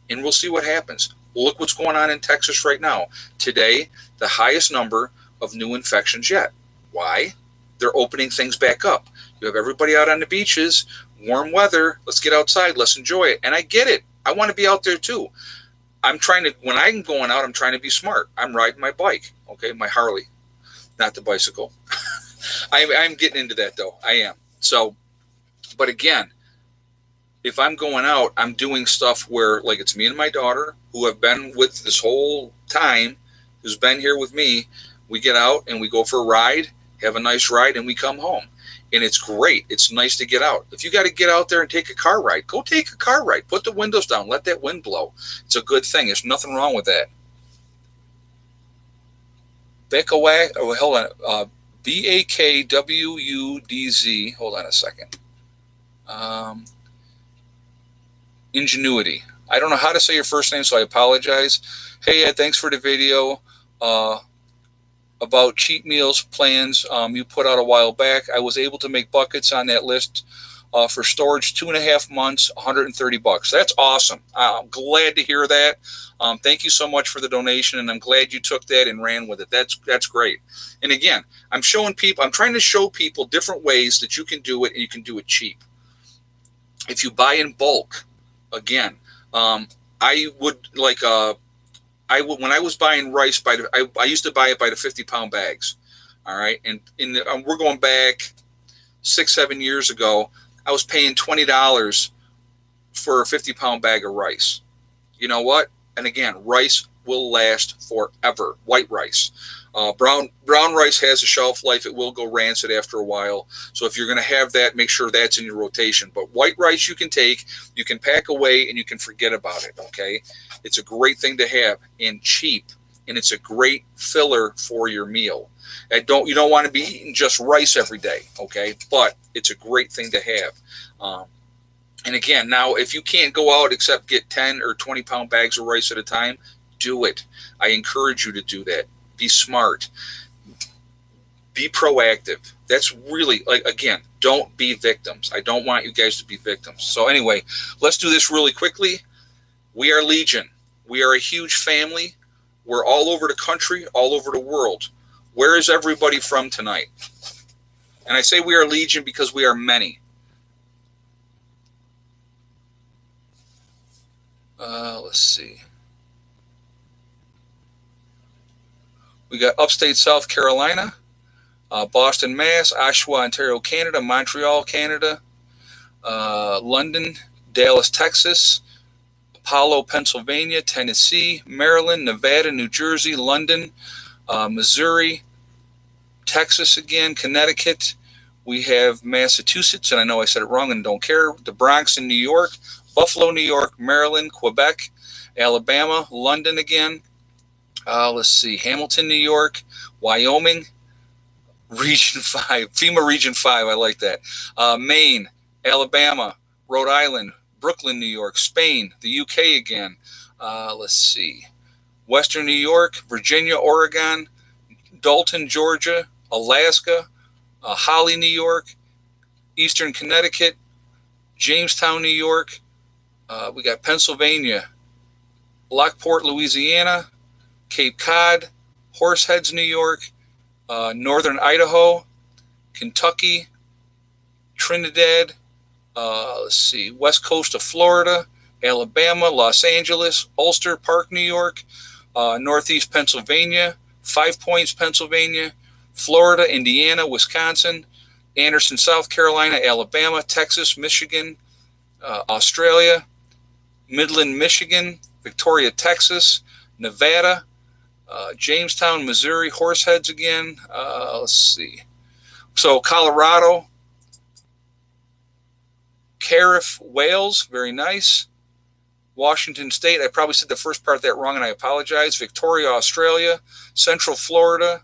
A: And we'll see what happens. Look what's going on in Texas right now. Today, the highest number of new infections yet. Why? They're opening things back up. You have everybody out on the beaches, warm weather. Let's get outside. Let's enjoy it. And I get it. I want to be out there too. When I'm going out, I'm trying to be smart. I'm riding my bike, okay, my Harley, not the bicycle. I'm getting into that though. I am. So, but again, if I'm going out, I'm doing stuff where, like, it's me and my daughter who have been with this whole time, who's been here with me. We get out and we go for a ride, have a nice ride, and we come home. And it's great. It's nice to get out. If you got to get out there and take a car ride, go take a car ride. Put the windows down. Let that wind blow. It's a good thing. There's nothing wrong with that. Bakwudz. Oh, hold on. Bakwudz. Hold on a second. Ingenuity. I don't know how to say your first name, so I apologize. Hey, Ed, thanks for the video about cheat meals plans you put out a while back. I was able to make buckets on that list for storage 2.5 months, $130. That's awesome. I'm glad to hear that. Thank you so much for the donation, and I'm glad you took that and ran with it. That's great. And again, I'm trying to show people different ways that you can do it, and you can do it cheap. If you buy in bulk, again, when I was buying rice I used to buy it by the 50-pound bags. All right. And we're going back 6-7 years ago. I was paying $20 for a 50-pound bag of rice. You know what? And again, rice will last forever. White rice. Brown rice has a shelf life. It will go rancid after a while. So if you're going to have that, make sure that's in your rotation. But white rice you can pack away, and you can forget about it, okay? It's a great thing to have and cheap, and it's a great filler for your meal. You don't want to be eating just rice every day, okay? But it's a great thing to have. And again, now if you can't go out except get 10 or 20-pound bags of rice at a time, do it. I encourage you to do that. Be smart. Be proactive. That's really, again, don't be victims. I don't want you guys to be victims. So anyway, let's do this really quickly. We are Legion. We are a huge family. We're all over the country, all over the world. Where is everybody from tonight? And I say we are Legion because we are many. Let's see. We got upstate South Carolina, Boston, Mass, Oshawa, Ontario, Canada, Montreal, Canada, London, Dallas, Texas, Apollo, Pennsylvania, Tennessee, Maryland, Nevada, New Jersey, London, Missouri, Texas again, Connecticut. We have Massachusetts, and I know I said it wrong and don't care, the Bronx in New York, Buffalo, New York, Maryland, Quebec, Alabama, London again. Let's see, Hamilton, New York, Wyoming, Region 5, FEMA Region 5, I like that. Maine, Alabama, Rhode Island, Brooklyn, New York, Spain, the UK again. Let's see, Western New York, Virginia, Oregon, Dalton, Georgia, Alaska, Holly, New York, Eastern Connecticut, Jamestown, New York. We got Pennsylvania, Lockport, Louisiana, Cape Cod, Horseheads, New York, Northern Idaho, Kentucky, Trinidad, let's see, west coast of Florida, Alabama, Los Angeles, Ulster Park, New York, Northeast Pennsylvania, Five Points, Pennsylvania, Florida, Indiana, Wisconsin, Anderson, South Carolina, Alabama, Texas, Michigan, Australia, Midland, Michigan, Victoria, Texas, Nevada, Jamestown, Missouri, Horseheads again. Let's see. So Colorado, Cardiff, Wales, very nice. Washington State, I probably said the first part of that wrong, and I apologize. Victoria, Australia. Central Florida.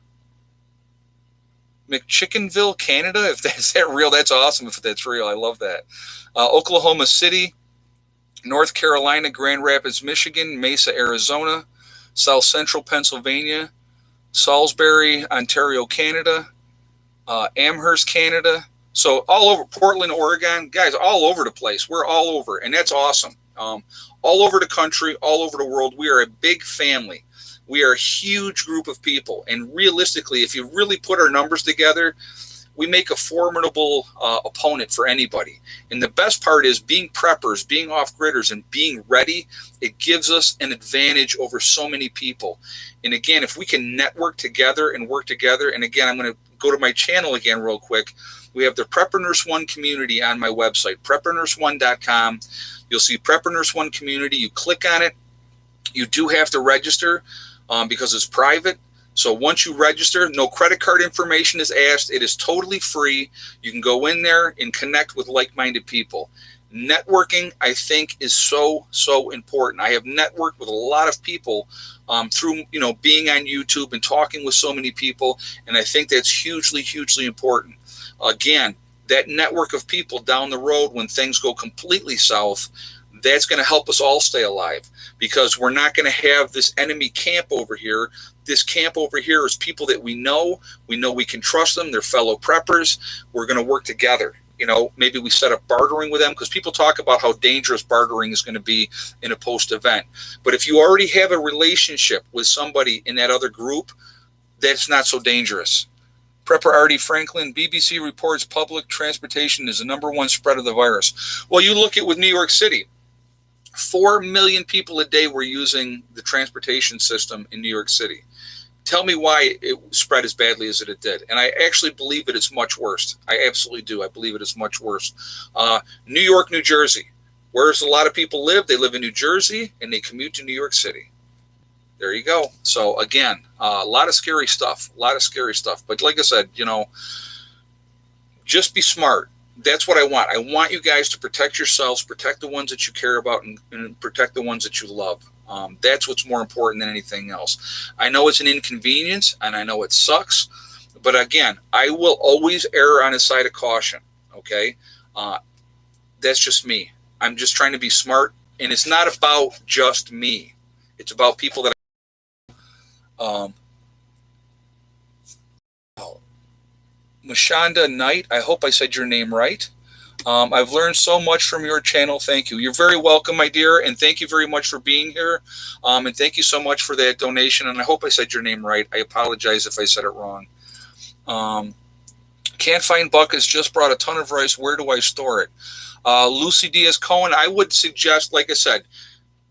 A: McChickenville, Canada. If that's that real, that's awesome. If that's real, I love that. Oklahoma City. North Carolina, Grand Rapids, Michigan. Mesa, Arizona. South Central Pennsylvania. Salisbury, Ontario, Canada. Amherst, Canada. So all over. Portland, Oregon. Guys, all over the place. We're all over, and that's awesome. All over the country, all over the world. We are a big family. We are a huge group of people. And realistically, if you really put our numbers together, we make a formidable opponent for anybody. And the best part is being preppers, being off-gridders, and being ready. It gives us an advantage over so many people. And again, if we can network together and work together, and again, I'm going to go to my channel again real quick. We have the Prepper Nurse One community on my website, preppernurse1.com. You'll see Prepper Nurse One community. You click on it. You do have to register because it's private. So once you register, no credit card information is asked. It is totally free. You can go in there and connect with like-minded people. Networking, I think, is so, so important. I have networked with a lot of people through, being on YouTube and talking with so many people, and I think that's hugely, hugely important. Again, that network of people down the road when things go completely south, that's going to help us all stay alive, because we're not going to have this enemy camp over here. This camp over here is people that we know we can trust them. They're fellow preppers. We're going to work together. Maybe we set up bartering with them, because people talk about how dangerous bartering is going to be in a post-event. But if you already have a relationship with somebody in that other group, that's not so dangerous. Prepper Artie Franklin, BBC reports public transportation is the #1 spread of the virus. Well, you look at with New York City, 4 million people a day were using the transportation system in New York City. Tell me why it spread as badly as it did. And I actually believe that it's much worse. I absolutely do. I believe it is much worse. New York, New Jersey, where a lot of people live. They live in New Jersey and they commute to New York City. There you go. So again, a lot of scary stuff. But like I said, just be smart. That's what I want. I want you guys to protect yourselves, protect the ones that you care about, and protect the ones that you love. That's what's more important than anything else. I know it's an inconvenience, and I know it sucks. But again, I will always err on the side of caution, okay? That's just me. I'm just trying to be smart, and it's not about just me. It's about people that Mashonda Knight, I hope I said your name right. I've learned so much from your channel. Thank you. You're very welcome, my dear, and thank you very much for being here. And thank you so much for that donation, and I hope I said your name right. I apologize if I said it wrong. Can't find buckets, just brought a ton of rice. Where do I store it? Lucy Diaz Cohen, I would suggest, like I said,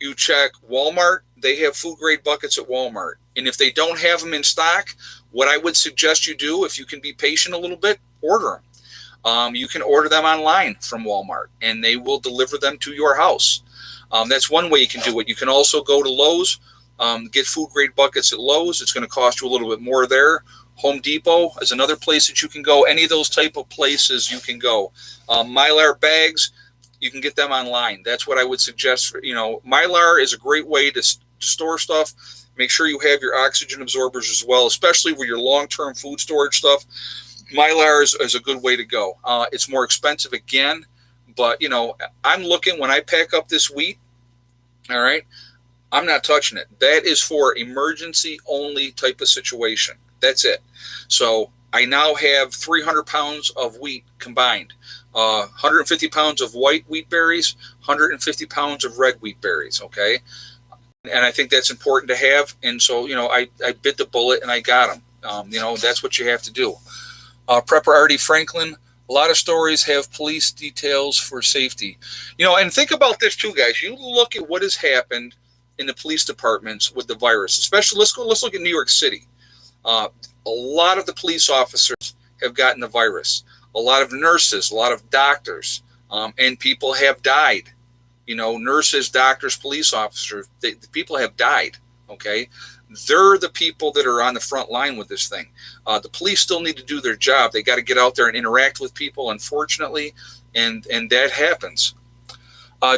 A: you check Walmart. They have food-grade buckets at Walmart. And if they don't have them in stock, what I would suggest you do, if you can be patient a little bit, order them. You can order them online from Walmart, and they will deliver them to your house. That's one way you can do it. You can also go to Lowe's, get food-grade buckets at Lowe's. It's going to cost you a little bit more there. Home Depot is another place that you can go. Any of those type of places you can go. Mylar bags, you can get them online. That's what I would suggest. Mylar is a great way to store stuff. Make sure you have your oxygen absorbers as well, especially with your long-term food storage stuff. Mylar is a good way to go. It's more expensive again, but I'm looking when I pack up this wheat. All right, I'm not touching it. That is for emergency only type of situation. That's it. So I now have 300 pounds of wheat combined, 150 pounds of white wheat berries, 150 pounds of red wheat berries. Okay. And I think that's important to have. And so, I bit the bullet and I got them. That's what you have to do. Prepper Artie Franklin, a lot of stories have police details for safety. And think about this too, guys. You look at what has happened in the police departments with the virus, especially let's look at New York City. A lot of the police officers have gotten the virus. A lot of nurses, a lot of doctors, and people have died. Nurses, doctors, police officers, the people have died, okay? They're the people that are on the front line with this thing. The police still need to do their job. They got to get out there and interact with people. Unfortunately, and that happens.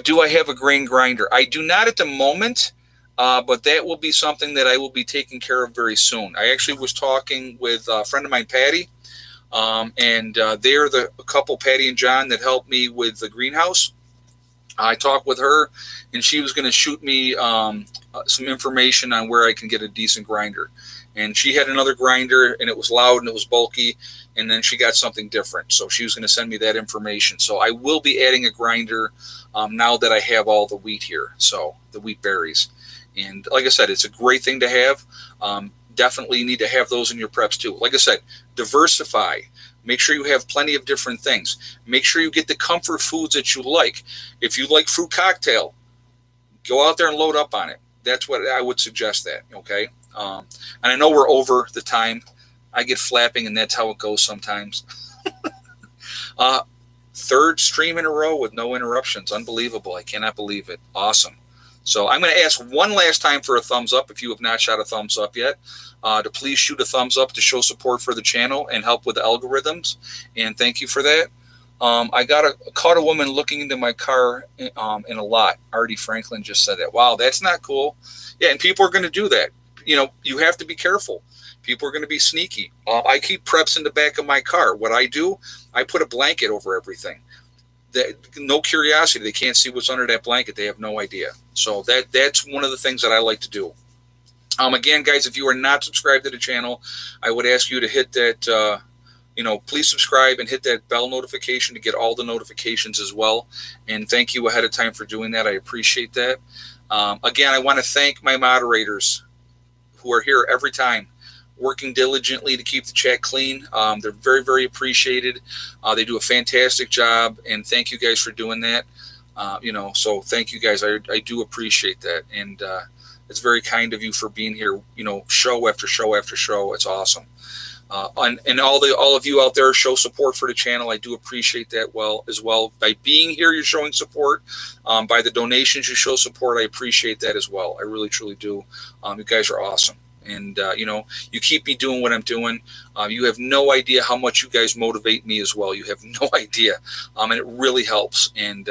A: Do I have a grain grinder? I do not at the moment, but that will be something that I will be taking care of very soon. I actually was talking with a friend of mine, Patty, and they're the couple, Patty and John, that helped me with the greenhouse. I talked with her, and she was going to shoot me some information on where I can get a decent grinder. And she had another grinder, and it was loud and it was bulky, and then she got something different. So she was going to send me that information. So I will be adding a grinder now that I have all the wheat here, so the wheat berries. And like I said, it's a great thing to have. Definitely need to have those in your preps too. Like I said, diversify. Make sure you have plenty of different things. Make sure you get the comfort foods that you like. If you like fruit cocktail, go out there and load up on it. That's what I would suggest that, okay? And I know we're over the time. I get flapping, and that's how it goes sometimes. Third stream in a row with no interruptions. Unbelievable. I cannot believe it. Awesome. So I'm going to ask one last time for a thumbs up if you have not shot a thumbs up yet. To please shoot a thumbs up to show support for the channel and help with the algorithms. And thank you for that. I caught a woman looking into my car in a lot. Artie Franklin just said that. Wow, that's not cool. Yeah, and people are going to do that. You know, you have to be careful. People are going to be sneaky. I keep preps in the back of my car. What I do, I put a blanket over everything. No curiosity. They can't see what's under that blanket. They have no idea. So that's one of the things that I like to do. Again, guys, if you are not subscribed to the channel, I would ask you to hit that, please subscribe and hit that bell notification to get all the notifications as well. And thank you ahead of time for doing that. I appreciate that. Again, I want to thank my moderators who are here every time, working diligently to keep the chat clean. They're very, very appreciated. They do a fantastic job, and thank you guys for doing that. So thank you guys. I do appreciate that, and it's very kind of you for being here. Show after show after show. It's awesome. And all of you out there show support for the channel. I do appreciate that as well. By being here, you're showing support. By the donations, you show support. I appreciate that as well. I really, truly do. You guys are awesome. And, you keep me doing what I'm doing. You have no idea how much you guys motivate me as well. You have no idea. And it really helps. And,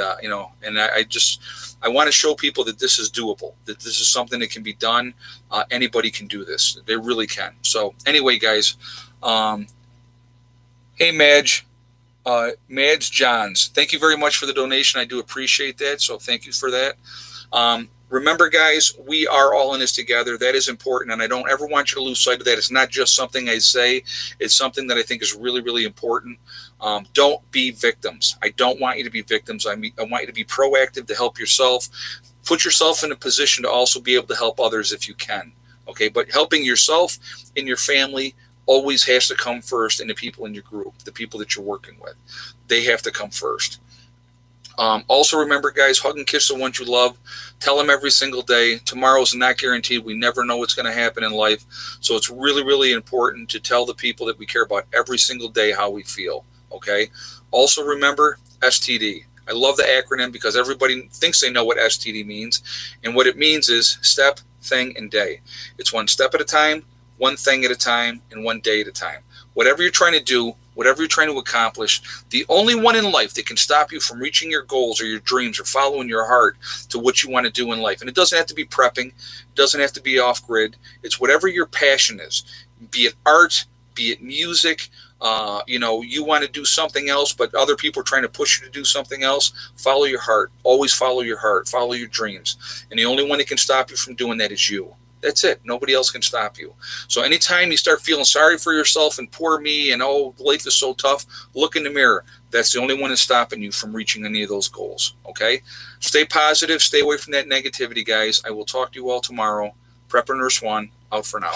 A: I want to show people that this is doable, that this is something that can be done. Anybody can do this. They really can. So anyway, guys, hey, Madge Johns, thank you very much for the donation. I do appreciate that. So thank you for that. Remember, guys, we are all in this together. That is important, and I don't ever want you to lose sight of that. It's not just something I say. It's something that I think is really, really important. Don't be victims. I don't want you to be victims. I want you to be proactive to help yourself. Put yourself in a position to also be able to help others if you can. Okay, but helping yourself and your family always has to come first, and the people in your group, the people that you're working with, they have to come first. Also remember, guys, hug and kiss the ones you love. Tell them every single day. Tomorrow is not guaranteed. We never know what's going to happen in life. So it's really, really important to tell the people that we care about every single day how we feel. Okay. Also remember STD. I love the acronym because everybody thinks they know what STD means. And what it means is step, thing, and day. It's one step at a time, one thing at a time, and one day at a time. Whatever you're trying to do, whatever you're trying to accomplish, the only one in life that can stop you from reaching your goals or your dreams or following your heart to what you want to do in life. And it doesn't have to be prepping. It doesn't have to be off grid. It's whatever your passion is, be it art, be it music. You want to do something else, but other people are trying to push you to do something else. Follow your heart. Always follow your heart. Follow your dreams. And the only one that can stop you from doing that is you. That's it. Nobody else can stop you. So anytime you start feeling sorry for yourself and poor me and, oh, life is so tough, look in the mirror. That's the only one that's stopping you from reaching any of those goals. Okay? Stay positive. Stay away from that negativity, guys. I will talk to you all tomorrow. Prepper Nurse 1, out for now.